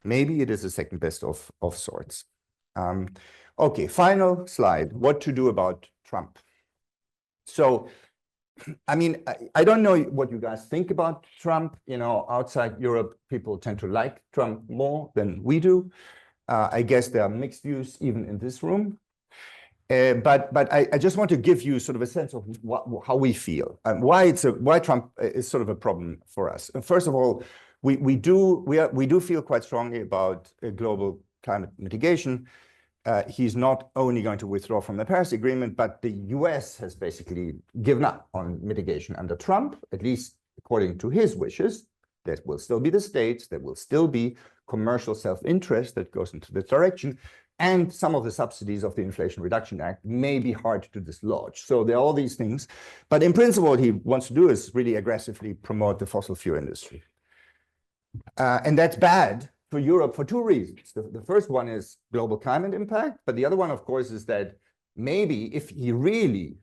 Maybe it is a second best of sorts. Okay, final slide. What to do about Trump? So, I mean, I don't know what you guys think about Trump. Outside Europe, people tend to like Trump more than we do. I guess there are mixed views even in this room. But I just want to give you sort of a sense of how we feel and why Trump is sort of a problem for us. And first of all, we do feel quite strongly about global climate mitigation. He's not only going to withdraw from the Paris Agreement, but the US has basically given up on mitigation under Trump, at least according to his wishes. There will still be the states, there will still be commercial self-interest that goes into this direction, and some of the subsidies of the Inflation Reduction Act may be hard to dislodge. So there are all these things. But in principle, what he wants to do is really aggressively promote the fossil fuel industry. And that's bad for Europe for two reasons. The first one is global climate impact, but the other one, of course, is that maybe if he really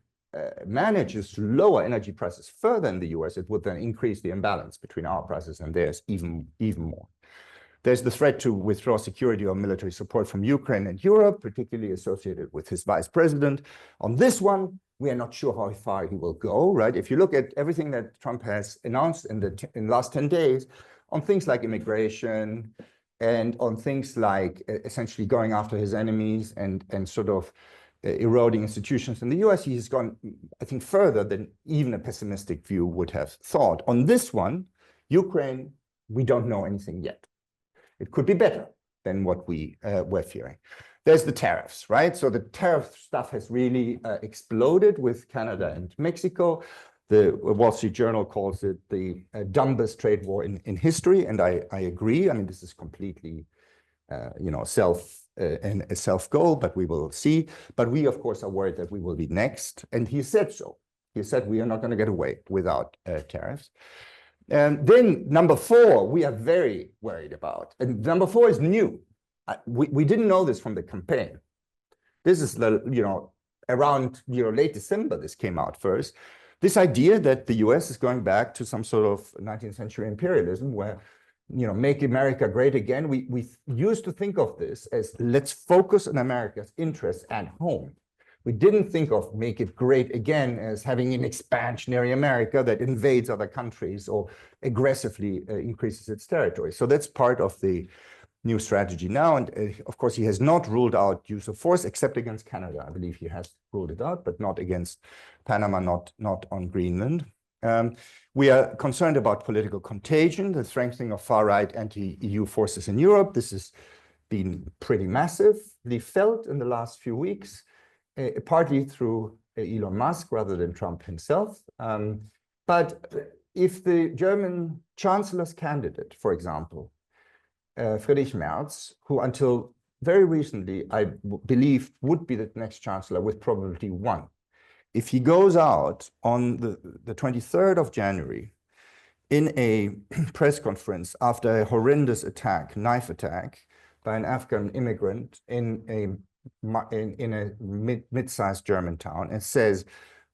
manages to lower energy prices further in the US, it would then increase the imbalance between our prices and theirs even more. There's the threat to withdraw security or military support from Ukraine and Europe, particularly associated with his vice president. On this one, We are not sure how far he will go, right? If you look at everything that Trump has announced in the last 10 days on things like immigration and on things like essentially going after his enemies and sort of eroding institutions in the US, he has gone, I think, further than even a pessimistic view would have thought. On this one, Ukraine, we don't know anything yet. It could be better than what we were fearing. There's the tariffs, right? So the tariff stuff has really exploded with Canada and Mexico. The Wall Street Journal calls it the dumbest trade war in history, and I agree. I mean, this is completely, a self goal, but we will see. But we, of course, are worried that we will be next, and he said so. He said we are not going to get away without tariffs. And then number 4, we are very worried about, and number 4 is new. We didn't know this from the campaign. This is around late December this came out first. This idea that the US is going back to some sort of 19th century imperialism where make America great again. We used to think of this as let's focus on America's interests at home. We didn't think of make it great again as having an expansionary America that invades other countries or aggressively increases its territory. So that's part of the new strategy now. And of course, he has not ruled out use of force except against Canada. I believe he has ruled it out, but not against Panama, not on Greenland. We are concerned about political contagion, the strengthening of far-right anti-EU forces in Europe. This has been pretty massively felt in the last few weeks, partly through Elon Musk rather than Trump himself. But if the German chancellor's candidate, for example, Friedrich Merz, who until very recently, I believe, would be the next chancellor with probability 1. If he goes out on the 23rd of January in a press conference after a horrendous attack, knife attack, by an Afghan immigrant in a mid-sized German town and says,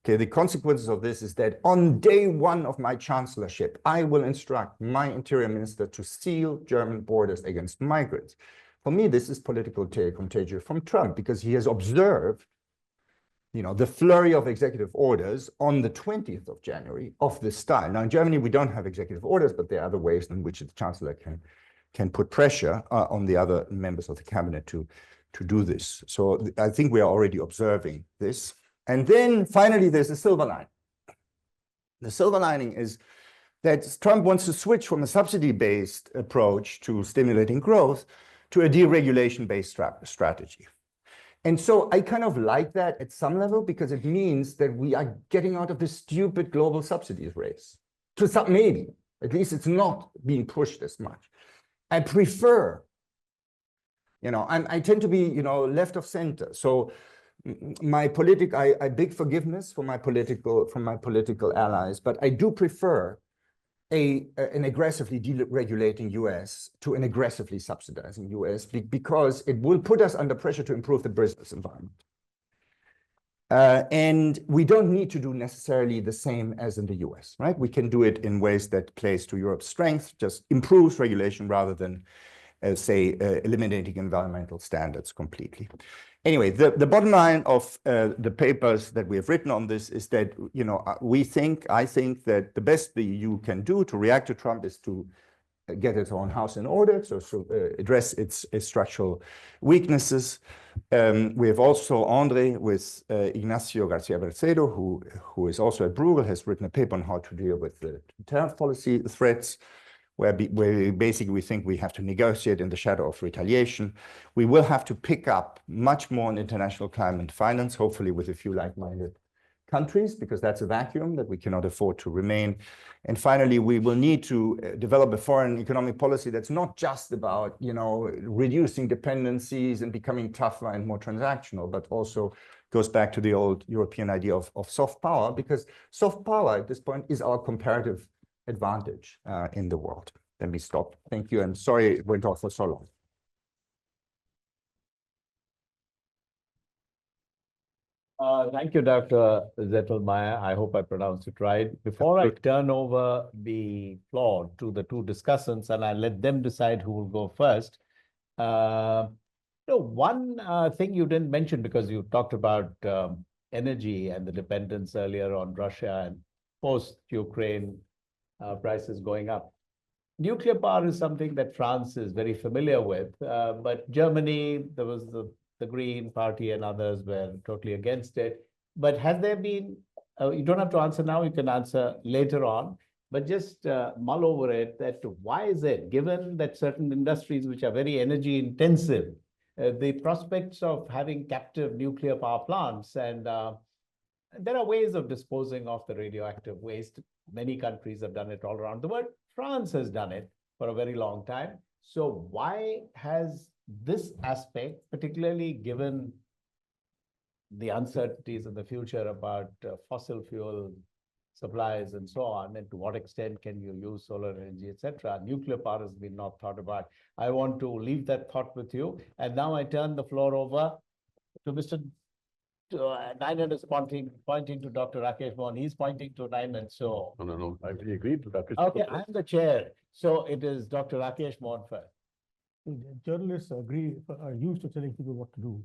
okay, the consequences of this is that on day 1 of my chancellorship, I will instruct my interior minister to seal German borders against migrants. For me, this is political contagion from Trump because he has observed, the flurry of executive orders on the 20th of January of this style. Now, in Germany, we don't have executive orders, but there are other ways in which the chancellor can put pressure on the other members of the cabinet to do this. So I think we are already observing this. And then finally, there's a silver lining. The silver lining is that Trump wants to switch from a subsidy-based approach to stimulating growth to a deregulation-based strategy. And so I kind of like that at some level because it means that we are getting out of this stupid global subsidies race. To some, maybe, at least it's not being pushed as much. I prefer, I tend to be, left of center. So I beg forgiveness from my political allies, but I do prefer an aggressively deregulating US to an aggressively subsidizing US because it will put us under pressure to improve the business environment. And we don't need to do necessarily the same as in the US, right? We can do it in ways that plays to Europe's strength, just improves regulation rather than, eliminating environmental standards completely. Anyway, the bottom line of the papers that we have written on this is that, I think that the best the EU can do to react to Trump is to get its own house in order, so address its structural weaknesses. We have also Andre with Ignacio Garcia Bercedo, who is also at Bruegel, has written a paper on how to deal with the tariff policy threats, where basically we think we have to negotiate in the shadow of retaliation. We will have to pick up much more on international climate finance, hopefully with a few like-minded countries, because that's a vacuum that we cannot afford to remain. And finally, we will need to develop a foreign economic policy that's not just about, reducing dependencies and becoming tougher and more transactional, but also goes back to the old European idea of soft power, because soft power at this point is our comparative advantage in the world. Let me stop. Thank you. I'm sorry it went off for so long. Thank you, Dr. Zettelmeyer. I hope I pronounced it right. Before I turn over the floor to the two discussants, and I'll let them decide who will go first. One thing you didn't mention, because you talked about energy and the dependence earlier on Russia and post-Ukraine prices going up. Nuclear power is something that France is very familiar with, but Germany, there was the Green Party and others were totally against it. But has there been, you don't have to answer now, you can answer later on, but just mull over it, that why is it, given that certain industries which are very energy intensive, the prospects of having captive nuclear power plants, and there are ways of disposing of the radioactive waste. Many countries have done it all around the world. France has done it for a very long time. So why has this aspect, particularly given the uncertainties in the future about fossil fuel supplies and so on, and to what extent can you use solar energy, etc., nuclear power has been not thought about. I want to leave that thought with you. And now I turn the floor over to Mr. Ninan is pointing to Dr. Rakesh Mohan. He's pointing to Ninan. So No. I really agree with Rakesh. okay, I'm the chair. So it is Dr. Rakesh Mohan first. Journalists are used to telling people what to do.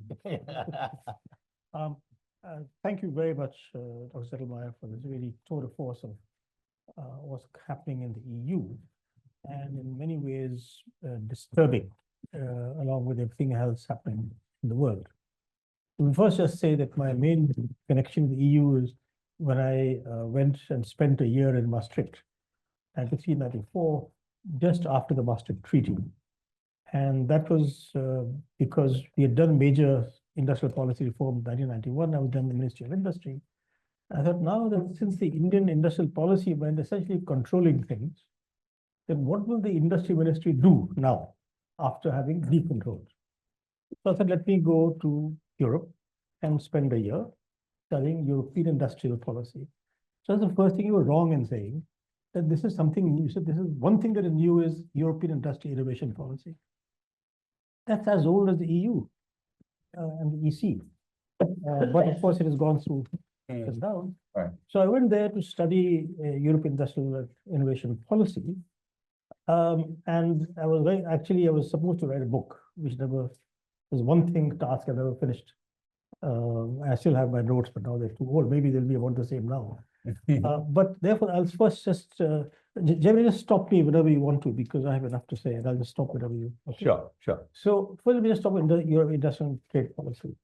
Thank you very much, Dr. Zettelmeyer, for this really tour de force of what's happening in the EU, and in many ways disturbing, along with everything else happening in the world. Let me first just say that my main connection with the EU is when I went and spent a year in Maastricht in 1994, just after the Maastricht Treaty. And that was because we had done major industrial policy reform in 1991. I was done in the Ministry of Industry. I thought, now that since the Indian industrial policy went essentially controlling things, then what will the industry ministry do now after having decontrolled? So I said, let me go to Europe and spend a year studying European industrial policy. So that's the first thing you were wrong in saying, that this is something new. You said this is one thing that is new is European industry innovation policy. That's as old as the EU and the EC. But of course, it has gone through ups and downs. Right. So I went there to study European industrial innovation policy. And I was supposed to write a book, which never was one task I never finished. I still have my notes, but now they're too old. Maybe they'll be about the same now. But therefore, I'll first just, Jaimini, just stop me whenever you want to, because I have enough to say, and I'll just stop whenever you. Okay? Sure. So first, let me just stop with your industrial trade policy.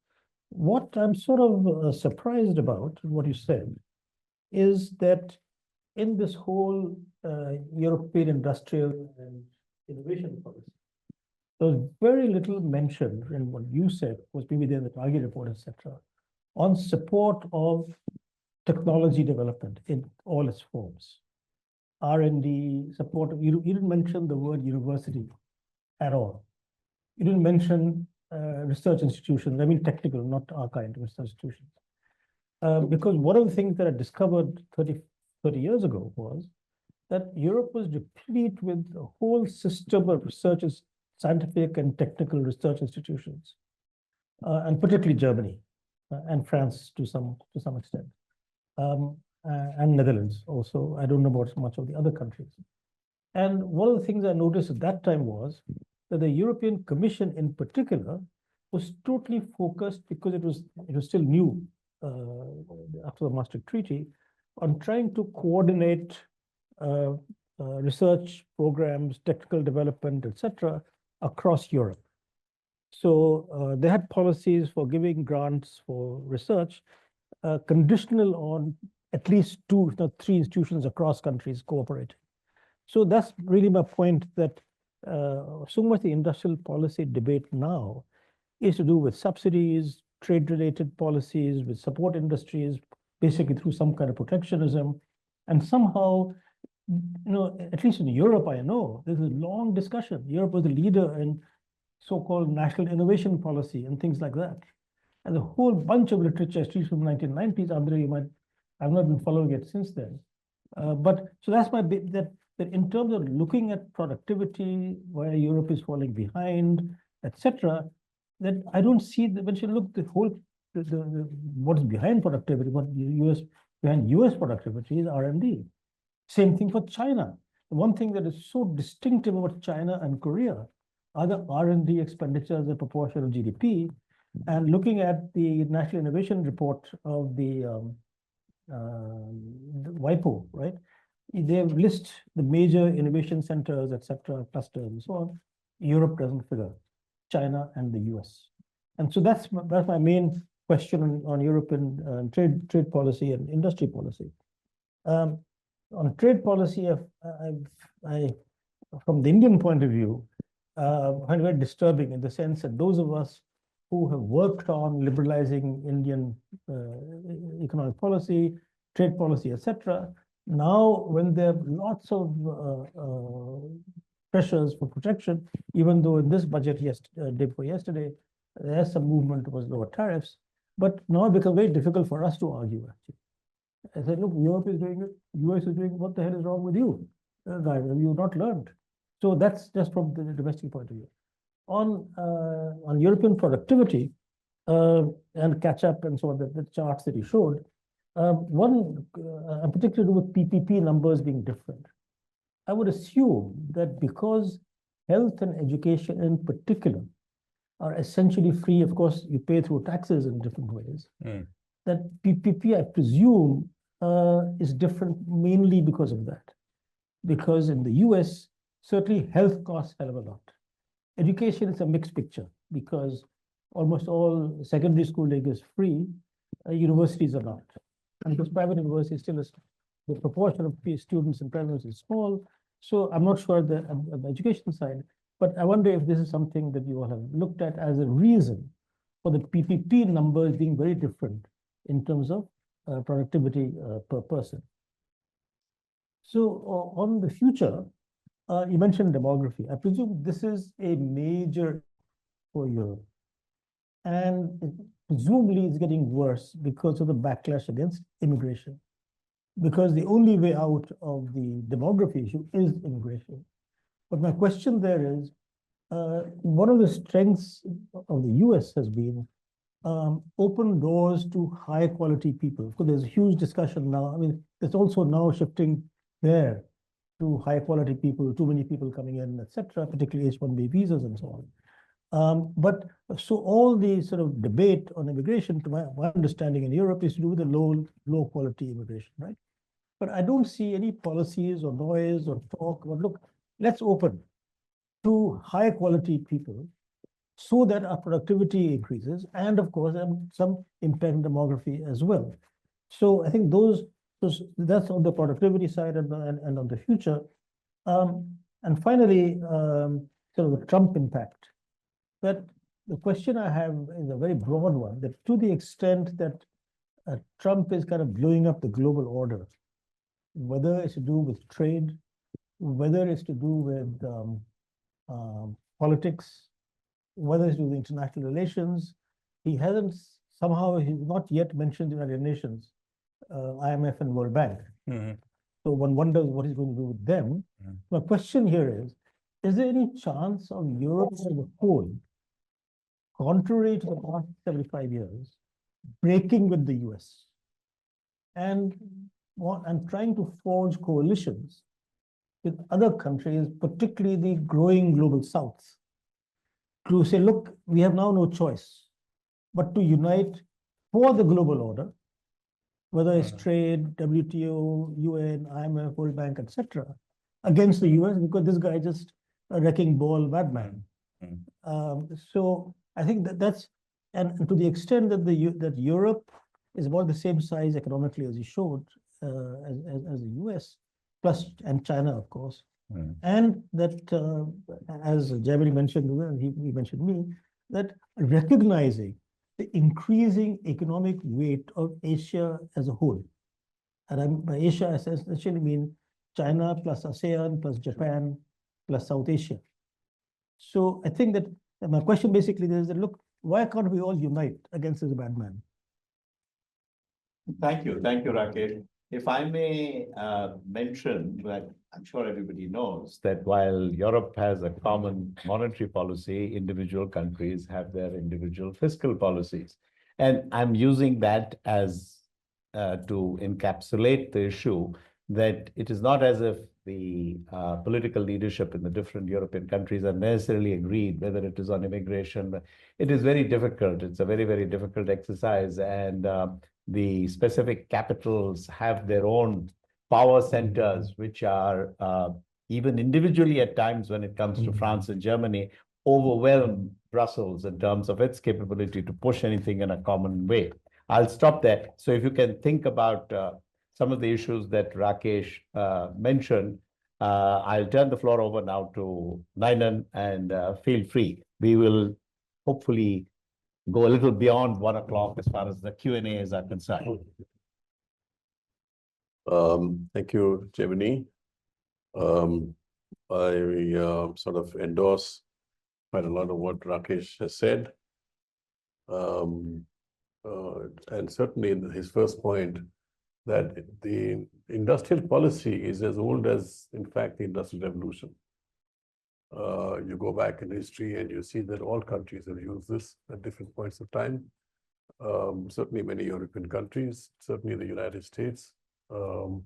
What I'm sort of surprised about, what you said, is that in this whole European industrial and innovation policy, there was very little mention in what you said, was maybe there in the target report, etc., on support of technology development in all its forms. R&D, support. You didn't mention the word university at all. You didn't mention research institutions, I mean technical, not our kind of research institutions. Because one of the things that I discovered 30 years ago was that Europe was replete with a whole system of researchers, scientific and technical research institutions, and particularly Germany and France to some extent, and Netherlands also. I don't know about much of the other countries. And one of the things I noticed at that time was that the European Commission in particular was totally focused, because it was still new after the Maastricht Treaty, on trying to coordinate research programs, technical development, etc., across Europe. So they had policies for giving grants for research conditional on at least 2, if not 3 institutions across countries cooperating. So that's really my point, that so much the industrial policy debate now is to do with subsidies, trade-related policies, with support industries, basically through some kind of protectionism. And somehow, at least in Europe, I know, there's a long discussion. Europe was the leader in so-called national innovation policy and things like that. And a whole bunch of literature, at least from the 1990s, Andre, I've not been following it since then. But so that's my bit, that in terms of looking at productivity, where Europe is falling behind, etc., that I don't see that when you look the whole, what is behind productivity, behind US productivity is R&D. Same thing for China. The one thing that is so distinctive about China and Korea are the R&D expenditures as a proportion of GDP, And looking at the National Innovation Report of the WIPO, right? They list the major innovation centers, etc., clusters, and so on. Europe doesn't figure, China and the US. And so that's my main question on European trade policy and industry policy. On trade policy, from the Indian point of view, I find it very disturbing in the sense that those of us who have worked on liberalizing Indian economic policy, trade policy, etc., now when there are lots of pressures for protection, even though in this budget day before yesterday, there's some movement towards lower tariffs, but now it becomes very difficult for us to argue, actually. I said, look, Europe is doing it, US is doing it, what the hell is wrong with you, guys? Have you not learned? So that's just from the domestic point of view. On European productivity and catch up and so on, the charts that you showed, one, in particular with PPP numbers being different. I would assume that because health and education in particular are essentially free, of course, you pay through taxes in different ways, that PPP, I presume, is different mainly because of that. Because in the US, certainly health costs hell of a lot. Education is a mixed picture because almost all secondary schooling is free, universities are not. And because private universities still is, the proportion of students in private is small. So I'm not sure that on the education side, but I wonder if this is something that you all have looked at as a reason for the PPP numbers being very different in terms of productivity per person. So on the future, you mentioned demography. I presume this is a major for Europe. And presumably it's getting worse because of the backlash against immigration. Because the only way out of the demography issue is immigration. But my question there is, one of the strengths of the US has been open doors to high quality people. Because there's a huge discussion now. I mean, it's also now shifting there to high quality people, too many people coming in, etc., particularly H-1B visas and so on. But so all the sort of debate on immigration, to my understanding in Europe, is to do with the low quality immigration, right? But I don't see any policies or noise or talk about, look, let's open to high quality people so that our productivity increases, and of course, some impact on demography as well. So I think that's on the productivity side and on the future. And finally, sort of the Trump impact. But the question I have is a very broad one, that to the extent that Trump is kind of blowing up the global order, whether it's to do with trade, whether it's to do with politics, whether it's to do with international relations, he's not yet mentioned the United Nations, IMF and World Bank. So one wonders what he's going to do with them. My question here is there any chance of Europe as a whole, contrary to the past 75 years, breaking with the US and trying to forge coalitions with other countries, particularly the growing global south, to say, look, we have now no choice but to unite for the global order, whether it's trade, WTO, UN, IMF, World Bank, etc., against the US, because this guy just a wrecking ball madman. So I think that's, and to the extent that that Europe is about the same size economically as you showed, as the US, plus and China, of course, and that as Jaimini mentioned, and he mentioned me, that recognizing the increasing economic weight of Asia as a whole. And by Asia, I essentially mean China plus ASEAN plus Japan plus South Asia. So I think that my question basically is that, look, why can't we all unite against this bad man? Thank you, Rakesh. If I may mention that I'm sure everybody knows that while Europe has a common monetary policy, individual countries have their individual fiscal policies. And I'm using that as to encapsulate the issue that it is not as if the political leadership in the different European countries are necessarily agreed, whether it is on immigration. It is very difficult. It's a very, very difficult exercise. And the specific capitals have their own power centers, which are even individually at times when it comes to France and Germany, overwhelm Brussels in terms of its capability to push anything in a common way. I'll stop there. So if you can think about some of the issues that Rakesh mentioned, I'll turn the floor over now to Ninan, and feel free. We will hopefully go a little beyond 1 o'clock as far as the Q&As are concerned. Thank you, Jaimini. I sort of endorse quite a lot of what Rakesh has said. And certainly in his first point, that the industrial policy is as old as, in fact, the Industrial Revolution. You go back in history and you see that all countries have used this at different points of time. Certainly many European countries, certainly the United States. So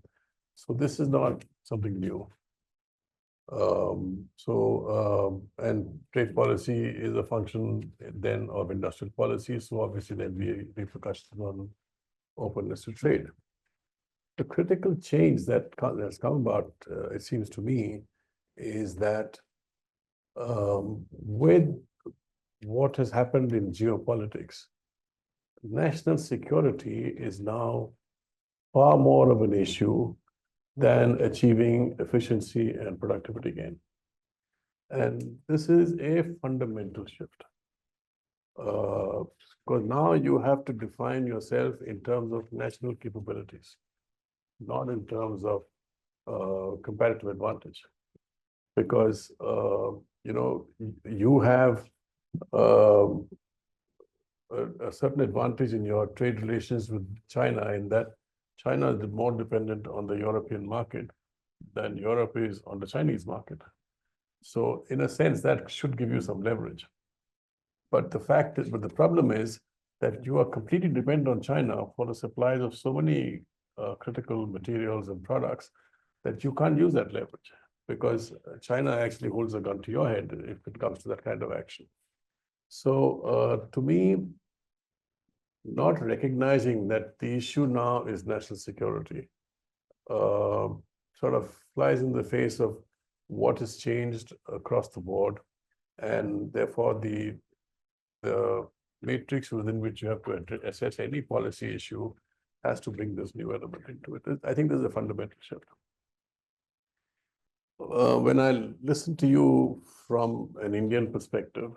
this is not something new. And trade policy is a function then of industrial policy. So obviously there'll be repercussions on openness to trade. The critical change that has come about, it seems to me, is that with what has happened in geopolitics, national security is now far more of an issue than achieving efficiency and productivity gain. And this is a fundamental shift. Because now you have to define yourself in terms of national capabilities, not in terms of comparative advantage. Because, you know, you have a certain advantage in your trade relations with China, in that China is more dependent on the European market than Europe is on the Chinese market. So in a sense, that should give you some leverage. But the fact is, but the problem is that you are completely dependent on China for the supplies of so many critical materials and products that you can't use that leverage, because China actually holds a gun to your head if it comes to that kind of action. So to me, not recognizing that the issue now is national security sort of flies in the face of what has changed across the board, and therefore the matrix within which you have to assess any policy issue has to bring this new element into it. I think there's a fundamental shift. When I listen to you from an Indian perspective,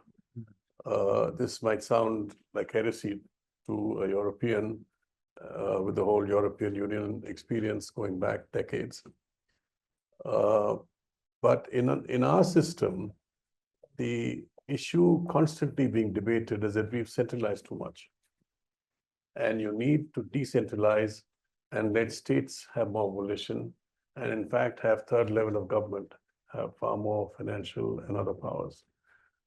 this might sound like heresy to a European with the whole European Union experience going back decades. But in our system, the issue constantly being debated is that we've centralized too much. And you need to decentralize and let states have more volition, and in fact have third level of government have far more financial and other powers.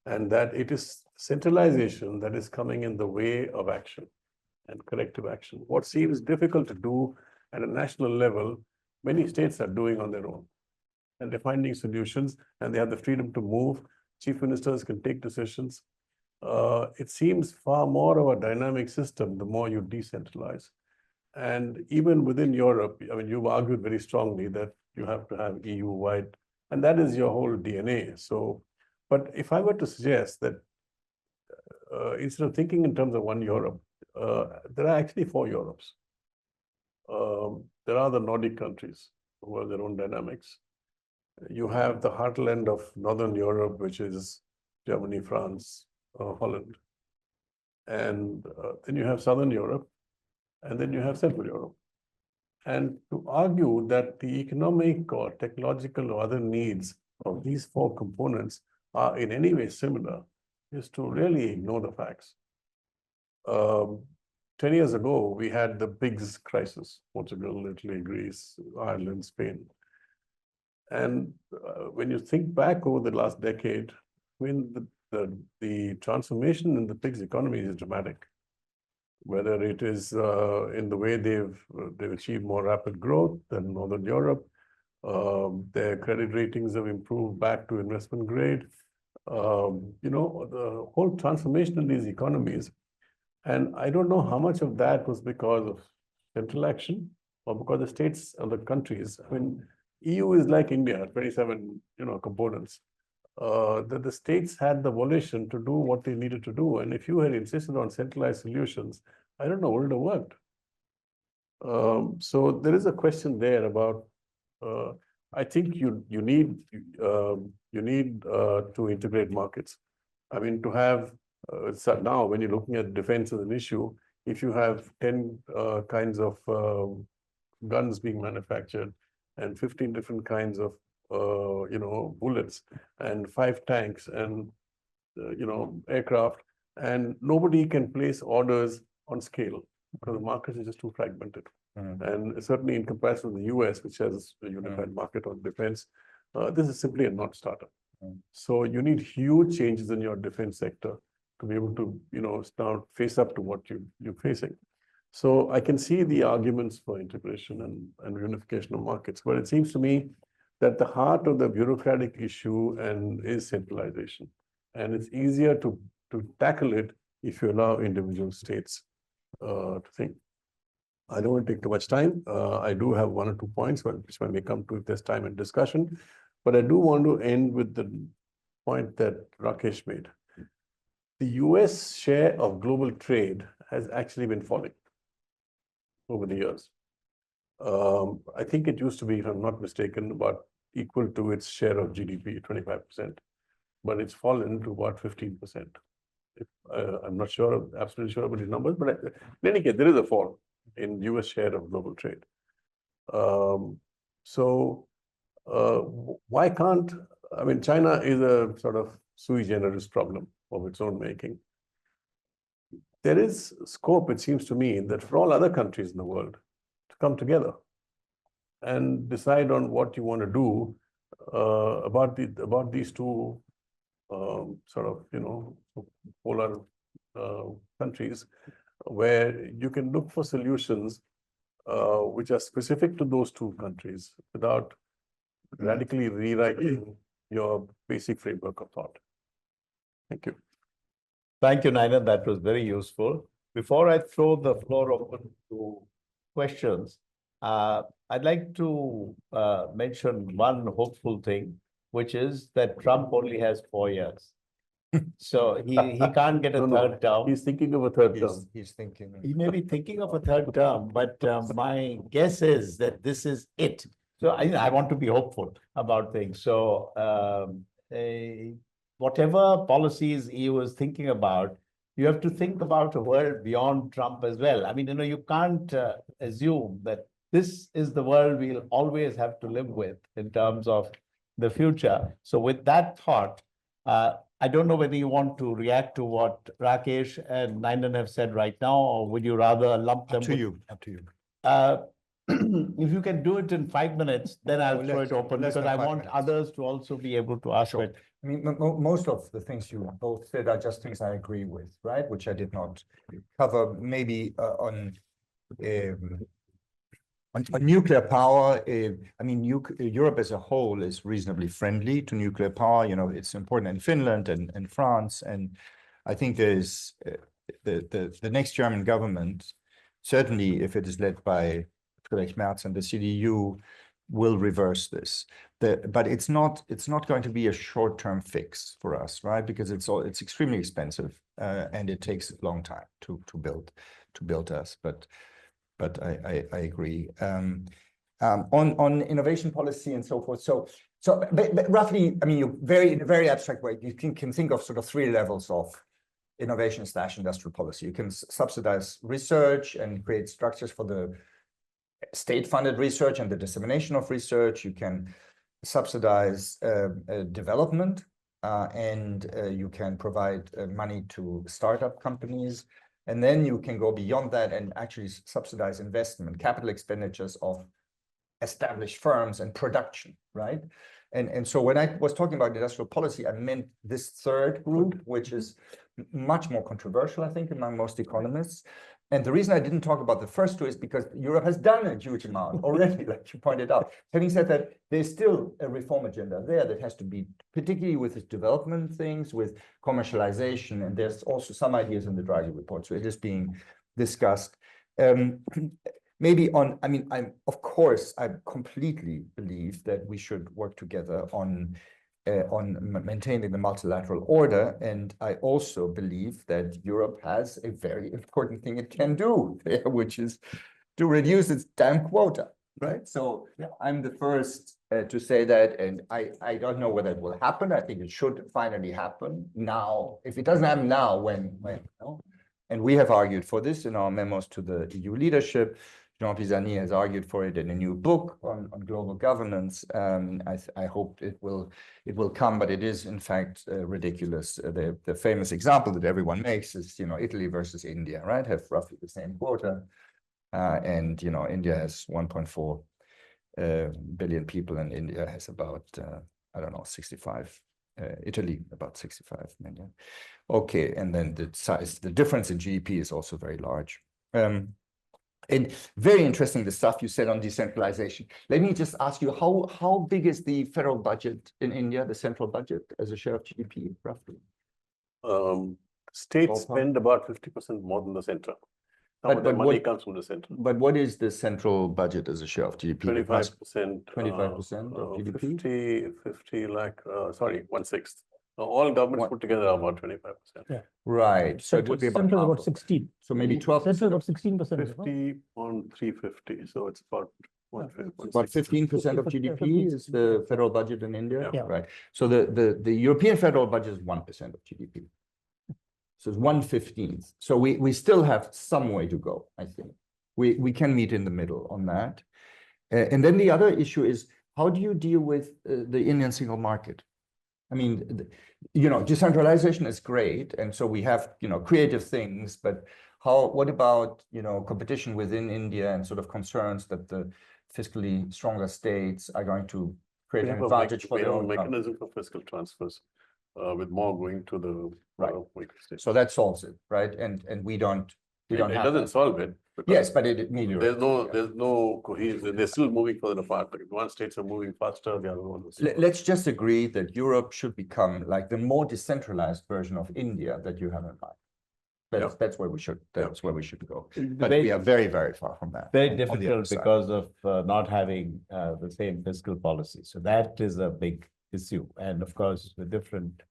And that it is centralization that is coming in the way of action and corrective action. What seems difficult to do at a national level, many states are doing on their own. And they're finding solutions, and they have the freedom to move. Chief ministers can take decisions. It seems far more of a dynamic system the more you decentralize. And even within Europe, I mean, you've argued very strongly that you have to have EU-wide, and that is your whole DNA. So, but if I were to suggest that instead of thinking in terms of one Europe, there are actually 4 Europes. There are the Nordic countries who have their own dynamics. You have the heartland of Northern Europe, which is Germany, France, Holland. And then you have Southern Europe, and then you have Central Europe. And to argue that the economic or technological or other needs of these 4 components are in any way similar is to really ignore the facts. 10 years ago, we had the PIGS crisis, Portugal, Italy, Greece, Ireland, Spain. And when you think back over the last decade, when the transformation in the PIGS economy is dramatic, whether it is in the way they've achieved more rapid growth than Northern Europe, Their credit ratings have improved back to investment grade. You know, the whole transformation in these economies. And I don't know how much of that was because of central action or because the states or the countries. I mean, EU is like India, 27, you know, components. That the states had the volition to do what they needed to do. And if you had insisted on centralized solutions, I don't know, would it have worked? So there is a question there about, I think you need to integrate markets. I mean, to have, so now when you're looking at defense as an issue, if you have 10 kinds of guns being manufactured and 15 different kinds of, you know, bullets and 5 tanks and, you know, aircraft, and nobody can place orders on scale because the market is just too fragmented. And certainly in comparison to the US, which has a unified market on defense, this is simply a non-starter. So you need huge changes in your defense sector to be able to, you know, start face up to what you're facing. So I can see the arguments for integration and unification of markets, but it seems to me that the heart of the bureaucratic issue is centralization. And it's easier to tackle it if you allow individual states to think. I don't want to take too much time. I do have 1 or 2 points, which I may come to if there's time and discussion. But I do want to end with the point that Rakesh made. The US share of global trade has actually been falling over the years. I think it used to be, if I'm not mistaken, about equal to its share of GDP, 25%, but it's fallen to about 15%. I'm not sure, absolutely sure about these numbers, but in any case, there is a fall in US share of global trade. Why can't, I mean, China is a sort of sui generis problem of its own making. There is scope, it seems to me, that for all other countries in the world to come together and decide on what you want to do about these two sort of, you know, polar countries, where you can look for solutions which are specific to those two countries without radically rewriting your basic framework of thought. Thank you. Thank you, Ninan. That was very useful. Before I throw the floor open to questions, I'd like to mention one hopeful thing, which is that Trump only has 4 years. So he can't get a third term. He's thinking of a third term. He's thinking. He may be thinking of a third term, but my guess is that this is it. So I want to be hopeful about things. So whatever policies EU is thinking about, you have to think about a world beyond Trump as well. I mean, you know, you can't assume that this is the world we'll always have to live with in terms of the future. So with that thought, I don't know whether you want to react to what Rakesh and Ninan have said right now, or would you rather lump them? Up to you. Up to you. If you can do it in 5 minutes, then I'll throw it open, less because than I 5 want minutes. others to also be able to ask Sure. it. I mean, most of the things you both said are just things I agree with, right? Which I did not cover. Maybe on nuclear power. I mean, Europe as a whole is reasonably friendly to nuclear power. You know, it's important in Finland and France, and I think there's the next German government, certainly if it is led by Friedrich Merz and the CDU, will reverse this. But it's not going to be a short-term fix for us, right? Because it's extremely expensive and it takes a long time to build us. But I agree. On innovation policy and so forth. So but roughly, I mean, in a very abstract way, you can think of sort of 3 levels of innovation/industrial policy. You can subsidize research and create structures for the state-funded research and the dissemination of research. You can subsidize development and you can provide money to startup companies. And then you can go beyond that and actually subsidize investment, capital expenditures of established firms and production, right? And so when I was talking about industrial policy, I meant this third group, which is much more controversial, I think, among most economists. And the reason I didn't talk about the first two is because Europe has done a huge amount already, like you pointed out. Having said that, there's still a reform agenda there that has to be, particularly with its development things, with commercialization, and there's also some ideas in the Draghi report, so it is being discussed. Maybe on, I mean, of course, I completely believe that we should work together on maintaining the multilateral order. And I also believe that Europe has a very important thing it can do there, which is to reduce its damn quota, right? So I'm the first to say that, and I don't know whether it will happen. I think it should finally happen now. If it doesn't happen now, when you know? And we have argued for this in our memos to the EU leadership. Jean Pisani has argued for it in a new book on global governance. I hope it will come, but it is in fact ridiculous. The famous example that everyone makes is, you know, Italy versus India, right? Have roughly the same quota, and you know, India has 1.4 billion people, and India has about I don't know, 65. Italy about 65 million. Okay, and then the difference in GDP is also very large. And very interesting, the stuff you said on decentralization. Let me just ask you, how big is the federal budget in India, the central budget, as a share of GDP, roughly? States spend about 50% more than the center. Some of the money comes from the center. But what is the central budget as a share of GDP? 25%. 25% of GDP? 50 like, sorry, 1/6. All governments put together are about 25%. Yeah. Right. So it would be Central about about 16. So maybe 12. Central about 16%. 50 on 350. So it's about 1/5. About 15% of GDP is the federal budget in India, Yeah. right? So the European federal budget is 1% of GDP. So it's 1/15. So we still have some way to go, I think. We can meet in the middle on that. And then the other issue is, how do you deal with the Indian single market? I mean, you know, decentralization is great, and so we have, you know, creative things, but what about, you know, competition within India and sort of concerns that the fiscally stronger states are going to create an advantage for their own mechanism for fiscal transfers, with more going to the weaker states. So that solves it, right? And we don't It have doesn't that. solve it. Yes, but it ameliorates. There's no cohesion. They're still moving further apart. Like one states are moving faster, the other one is. Let's just agree that Europe should become like the more decentralized version of India that you have in mind. That's where we should. That's where we should go. But we are very, very far from that. Very difficult because of not having the same fiscal policy. So that is a big issue. And of course, the different.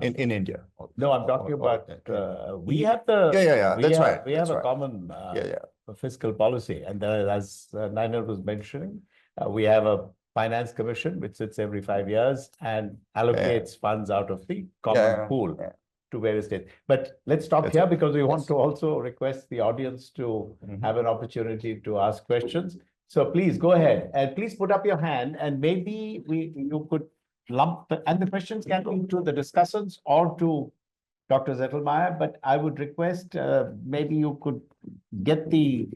In India. No, I'm talking about we have the. That's right. We have a common fiscal policy, and as Ninan was mentioning, we have a finance commission which sits every 5 years and allocates funds out of the common pool to various states. But let's stop here because we want to also request the audience to have an opportunity to ask questions. So please go ahead and please put up your hand, and maybe you could lump, and the questions can be to the discussants or to Dr. Zettelmeyer, but I would request maybe you could get the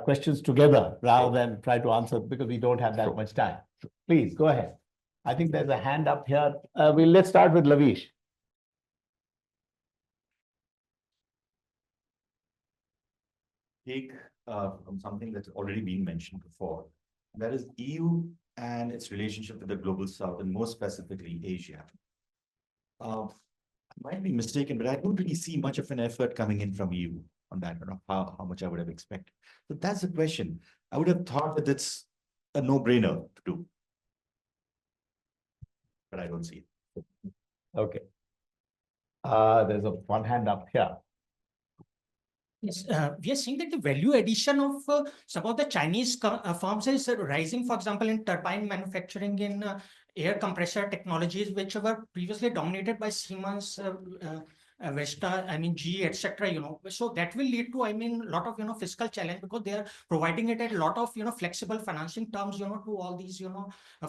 questions together rather than try to answer, because we don't have that much time. Please go ahead. I think there's a hand up here. Let's start with Lavish. Take from something that's already been mentioned before, that is EU and its relationship with the global south, and more specifically Asia. I might be mistaken, but I don't really see much of an effort coming in from EU on that. I don't know how much I would have expected. So that's the question. I would have thought that it's a no-brainer to do, but I don't see it. Okay. There's one hand up here. Yes, we are seeing that the value addition of some of the Chinese firms is rising, for example, in turbine manufacturing, in air compressor technologies, which were previously dominated by Siemens, Vestas, I mean, GE, etc. So that will lead to, a lot of, fiscal challenge, because they are providing it at a lot of, flexible financing terms, to all these,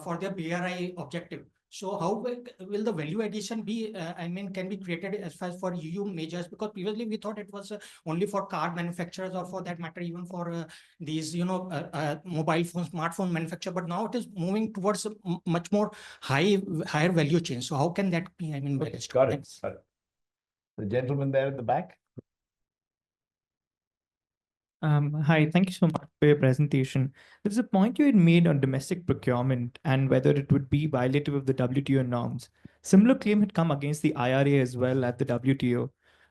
for their BRI objective. So how will the value addition be, can be created as far as for EU majors? Because previously we thought it was only for car manufacturers, or for that matter, even for these, mobile phone, smartphone manufacturer. But now it is moving towards a much more higher value chain. So how can that be, managed? Got it. The gentleman there at the back. Hi, thank you so much for your presentation. There's a point you had made on domestic procurement and whether it would be violative of the WTO norms. Similar claim had come against the IRA as well at the WTO.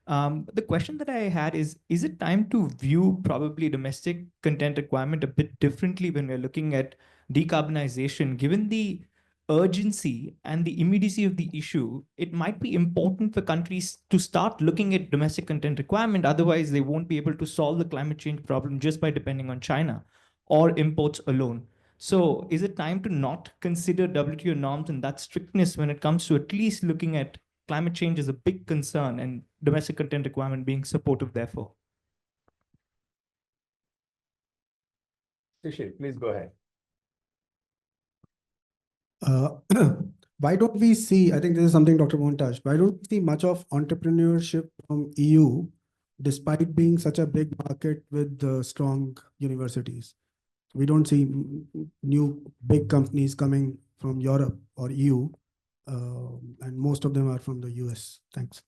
The question that I had is it time to view probably domestic content requirement a bit differently when we're looking at decarbonization, given the urgency and the immediacy of the issue? It might be important for countries to start looking at domestic content requirement. Otherwise, they won't be able to solve the climate change problem just by depending on China or imports alone. So is it time to not consider WTO norms and that strictness when it comes to at least looking at climate change as a big concern and domestic content requirement being supportive therefore? Shishir, please go ahead. Why don't we see, I think this is something Dr. Mohan touched, why don't we see much of entrepreneurship from EU, despite being such a big market with strong universities? We don't see new big companies coming from Europe or EU, and most of them are from the US. Thanks.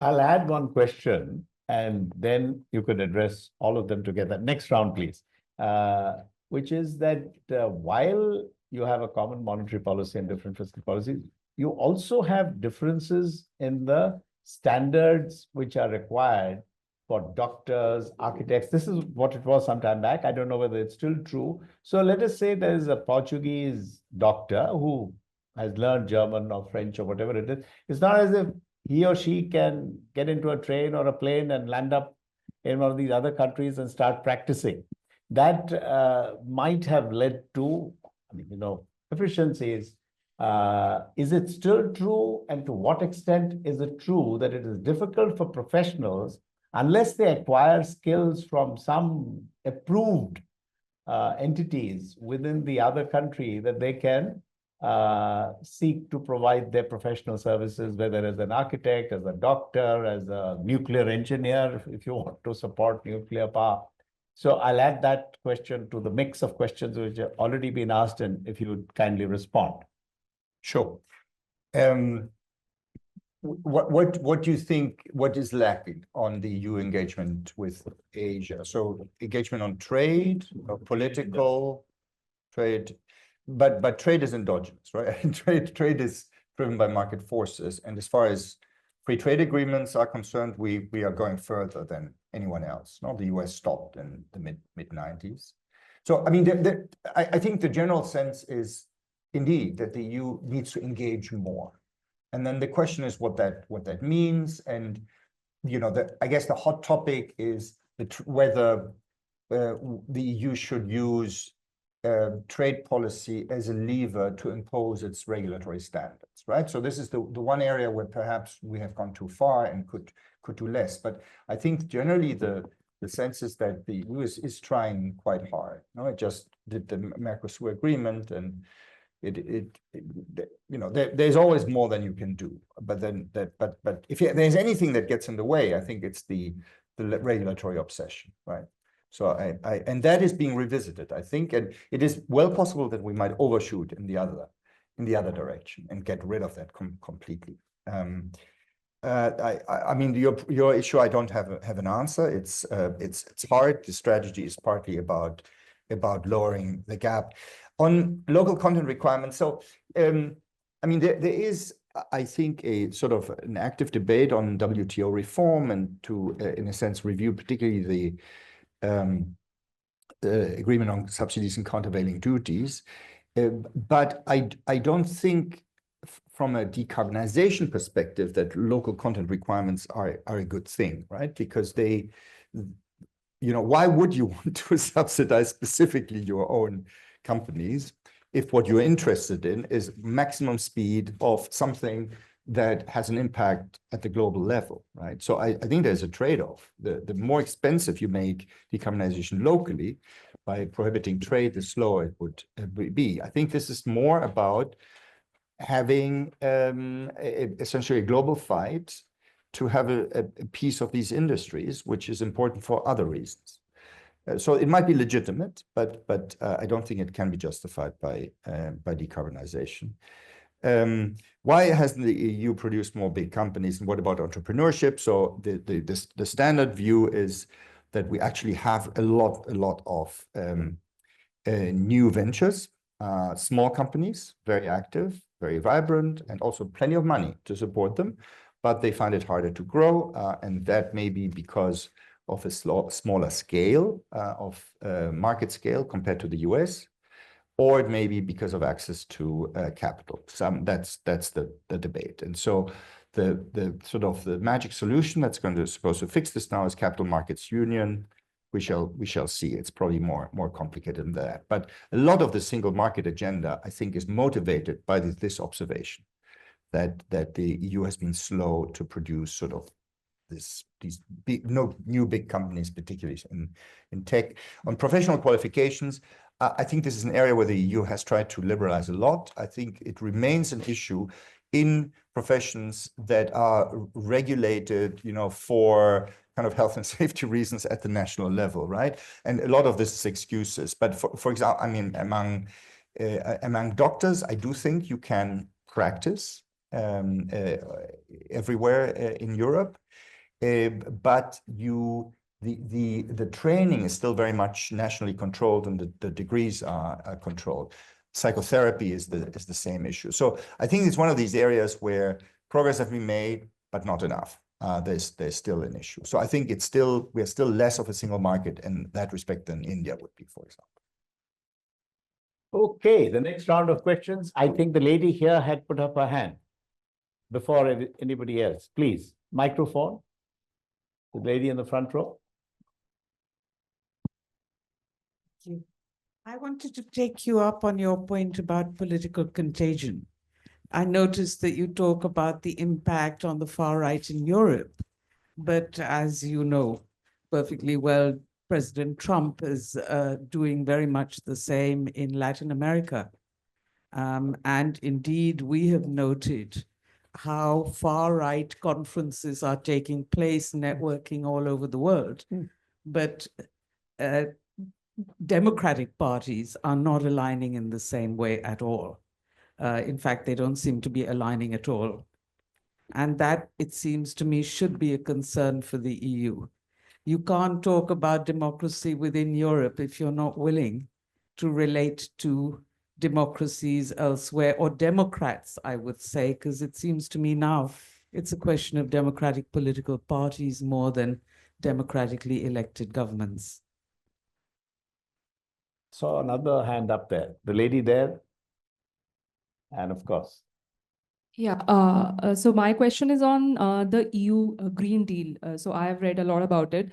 I'll add one question and then you could address all of them together. Next round, please. Which is that while you have a common monetary policy and different fiscal policies, you also have differences in the standards which are required for doctors, architects. This is what it was some time back. I don't know whether it's still true. So let us say there is a Portuguese doctor who has learned German or French or whatever it is. It's not as if he or she can get into a train or a plane and land up in one of these other countries and start practicing. That might have led to, efficiencies. Is it still true? And to what extent is it true that it is difficult for professionals, unless they acquire skills from some approved entities within the other country, that they can seek to provide their professional services, whether as an architect, as a doctor, as a nuclear engineer, if you want to support nuclear power. So I'll add that question to the mix of questions which have already been asked, and if you would kindly respond. Sure. What do you think, what is lacking on the EU engagement with Asia? So engagement on trade, or political trade, but trade is endogenous, right? Trade is driven by market forces. And as far as free trade agreements are concerned, we are going further than anyone else. No, the US stopped in the mid-90s. So, I mean, I think the general sense is indeed that the EU needs to engage more. And then the question is what that means. And, I guess the hot topic is whether the EU should use trade policy as a lever to impose its regulatory standards, right? So this is the one area where perhaps we have gone too far and could do less. But I think generally the sense is that the EU is trying quite hard. It just did the Mercosur agreement, and there's always more than you can do. But then but if there's anything that gets in the way, I think it's the regulatory obsession, right? So and that is being revisited, I think, and it is well possible that we might overshoot in the other direction and get rid of that completely. I mean, your issue, I don't have an answer. It's hard. The strategy is partly about lowering the gap on local content requirements. So I mean, there is, I think, a sort of an active debate on WTO reform and to, in a sense, review particularly the agreement on subsidies and countervailing duties. But I don't think from a decarbonization perspective that local content requirements are a good thing, right? Because they, why would you want to subsidize specifically your own companies if what you're interested in is maximum speed of something that has an impact at the global level, right? So I think there's a trade-off. The more expensive you make decarbonization locally by prohibiting trade, the slower it would be. I think this is more about having essentially a global fight to have a piece of these industries, which is important for other reasons. So it might be legitimate, but I don't think it can be justified by decarbonization. Why hasn't the EU produced more big companies, and what about entrepreneurship? So the standard view is that we actually have a lot of new ventures, small companies, very active, very vibrant, and also plenty of money to support them, but they find it harder to grow, and that may be because of a smaller scale of market scale compared to the US, or it may be because of access to capital. That's the debate. And so the sort of the magic solution that's supposed to fix this now is Capital Markets Union. We shall see. It's probably more complicated than that. But a lot of the single market agenda, I think, is motivated by this observation that the EU has been slow to produce sort of these new big companies, particularly in tech. On professional qualifications, I think this is an area where the EU has tried to liberalize a lot. I think it remains an issue in professions that are regulated, for kind of health and safety reasons at the national level, right? And a lot of this is excuses. But for example, I mean, among doctors, I do think you can practice everywhere in Europe, but the training is still very much nationally controlled, and the degrees are controlled. Psychotherapy is the same issue. So I think it's one of these areas where progress has been made, but not enough. There's still an issue. So I think we're still less of a single market in that respect than India would be, for example. Okay, the next round of questions. I think the lady here had put up her hand before anybody else. Please, microphone. The lady in the front row. Thank you. I wanted to take you up on your point about political contagion. I noticed that you talk about the impact on the far right in Europe, but as you know perfectly well, President Trump is doing very much the same in Latin America. And indeed, we have noted how far-right conferences are taking place, networking all over the world. But democratic parties are not aligning in the same way at all. In fact, they don't seem to be aligning at all. And that, it seems to me, should be a concern for the EU. You can't talk about democracy within Europe if you're not willing to relate to democracies elsewhere, or democrats, I would say, because it seems to me now it's a question of democratic political parties more than democratically elected governments. Saw another hand up there. The lady there. And of course. Yeah, so my question is on the EU Green Deal. So I have read a lot about it.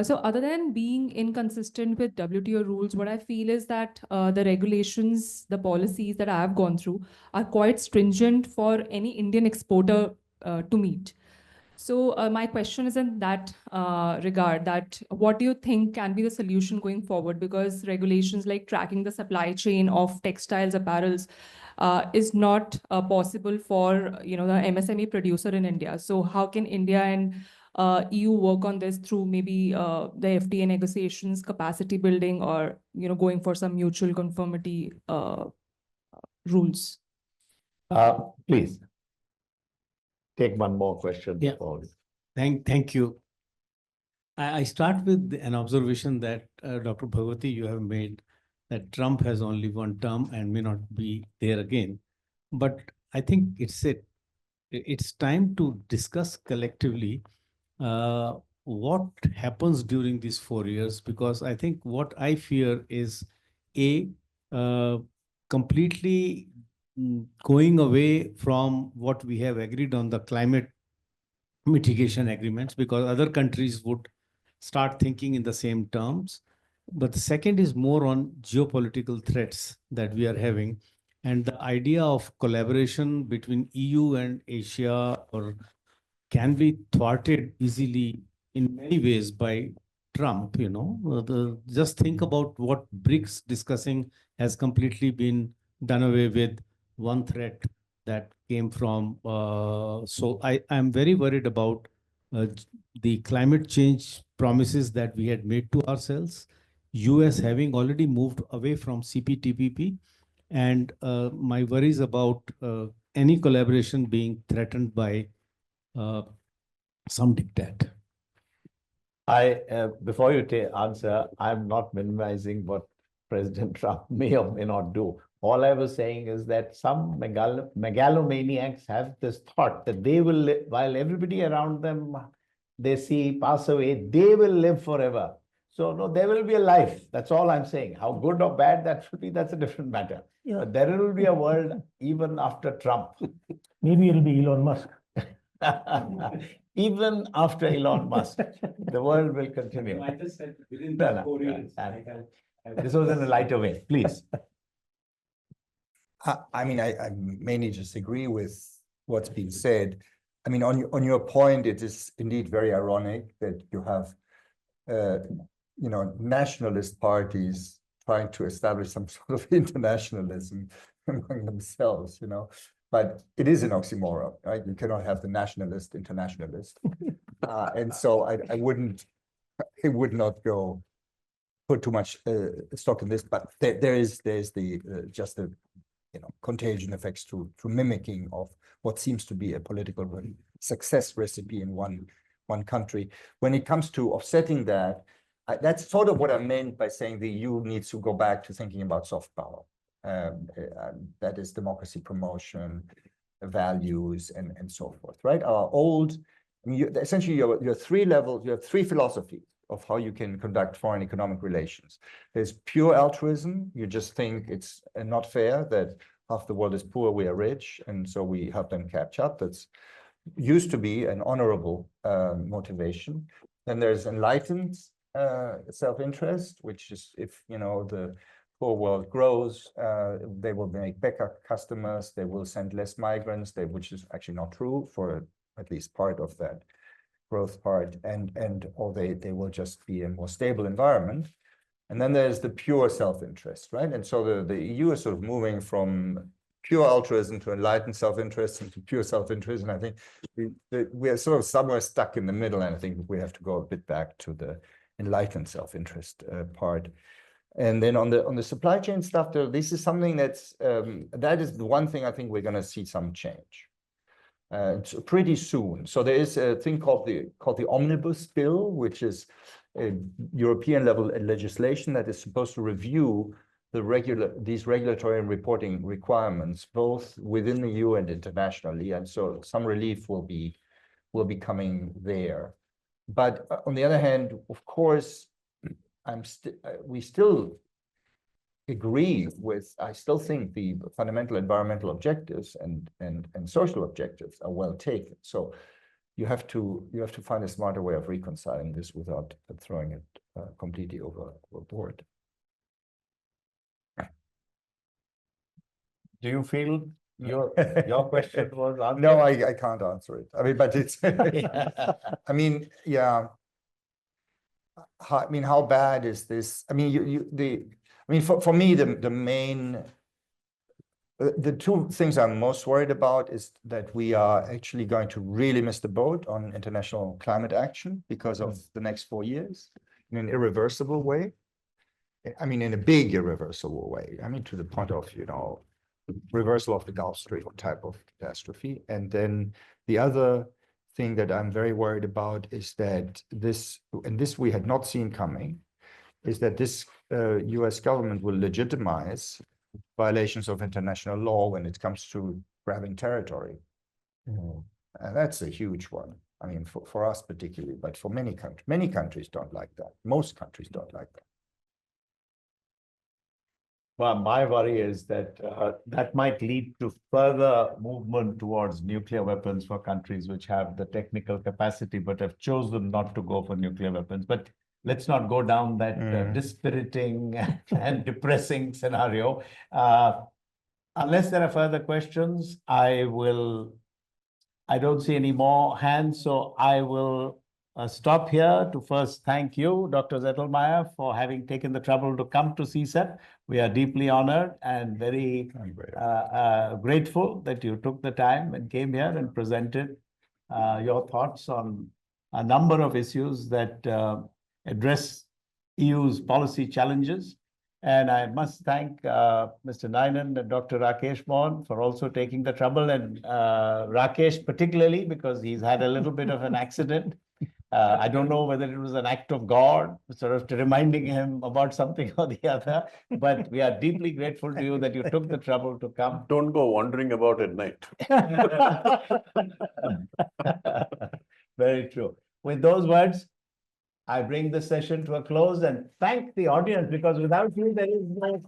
So other than being inconsistent with WTO rules, what I feel is that the regulations, the policies that I have gone through are quite stringent for any Indian exporter to meet. So my question is in that regard, that what do you think can be the solution going forward? Because regulations like tracking the supply chain of textiles, apparels is not possible for the MSME producer in India. So how can India and EU work on this through maybe the FTA negotiations, capacity building, or going for some mutual conformity rules? Please take one more question. Yeah. Thank you. I start with an observation that Dr. Bhagwati, you have made, that Trump has only one term and may not be there again. But I think it's time to discuss collectively what happens during these 4 years, because I think what I fear is completely going away from what we have agreed on the climate mitigation agreements, because other countries would start thinking in the same terms. But the second is more on geopolitical threats that we are having, and the idea of collaboration between EU and Asia can be thwarted easily in many ways by Trump. Just think about what BRICS discussing has completely been done away with. One threat that came from, so I'm very worried about the climate change promises that we had made to ourselves. US having already moved away from CPTPP, and my worries about any collaboration being threatened by some diktat. Before you answer, I'm not minimizing what President Trump may or may not do. All I was saying is that some megalomaniacs have this thought that they will live, while everybody around them they see pass away, they will live forever. So no, there will be a life. That's all I'm saying. How good or bad that should be, that's a different matter. Yeah. But there will be a world even after Trump. Maybe it'll be Elon Musk. Even after Elon Musk, the world will continue. I just said within No, the no, 4 no, years. This was in a lighter way, please. I mean, I mainly just agree with what's been said. I mean, on your point, it is indeed very ironic that you have, nationalist parties trying to establish some sort of internationalism among themselves, But it is an oxymoron, right? You cannot have the nationalist internationalist. And so I would not go put too much stock in this, but there's the just the contagion effects to mimicking of what seems to be a political success recipe in one country. When it comes to offsetting that, that's sort of what I meant by saying the EU needs to go back to thinking about soft power. That is democracy promotion, values, and so forth, right? Our old, essentially, you have three levels, you have three philosophies of how you can conduct foreign economic relations. There's pure altruism. You just think it's not fair that half the world is poor, we are rich, and so we help them catch up. That's used to be an honorable motivation. Then there's enlightened self-interest, which is if the poor world grows, they will make better customers, they will send less migrants, which is actually not true for at least part of that growth part, or they will just be a more stable environment. And then there's the pure self-interest, right? And so the EU is sort of moving from pure altruism to enlightened self-interest and to pure self-interest. And I think we are sort of somewhere stuck in the middle, and I think we have to go a bit back to the enlightened self-interest part. And then on the supply chain stuff, this is something that is the one thing I think we're going to see some change. Pretty soon. So there is a thing called the Omnibus Bill, which is a European level legislation that is supposed to review these regulatory and reporting requirements, both within the EU and internationally. And so some relief will be coming there. But on the other hand, of course, we still agree with, I still think the fundamental environmental objectives and social objectives are well taken. So you have to find a smarter way of reconciling this without throwing it completely overboard. Do you feel your question was answered? No, I can't answer it. I mean, but it's I mean, yeah. I mean, how bad is this? I mean, for me, the two things I'm most worried about is that we are actually going to really miss the boat on international climate action because of the next 4 years in an irreversible way. I mean, in a big irreversible way. I mean, to the point of, reversal of the Gulf Stream type of catastrophe. And then the other thing that I'm very worried about is that this we had not seen coming, is that this US government will legitimize violations of international law when it comes to grabbing territory. And that's a huge one. I mean, for us particularly, but for many countries don't like that. Most countries don't like that. Well, my worry is that that might lead to further movement towards nuclear weapons for countries which have the technical capacity but have chosen not to go for nuclear weapons. But let's not go down that dispiriting and depressing scenario. Unless there are further questions, I don't see any more hands, so I will stop here to first thank you, Dr. Zettelmeyer, for having taken the trouble to come to CSEP. We are deeply honored and very grateful that you took the time and came here and presented your thoughts on a number of issues that address EU's policy challenges. And I must thank Mr. Ninan and Dr. Rakesh Mohan for also taking the trouble, and Rakesh particularly because he's had a little bit of an accident. I don't know whether it was an act of God, sort of reminding him about something or the other, but we are deeply grateful to you that you took the trouble to come. Don't go wandering about at night. Very true. With those words, I bring the session to a close and thank the audience, because without you, there is no.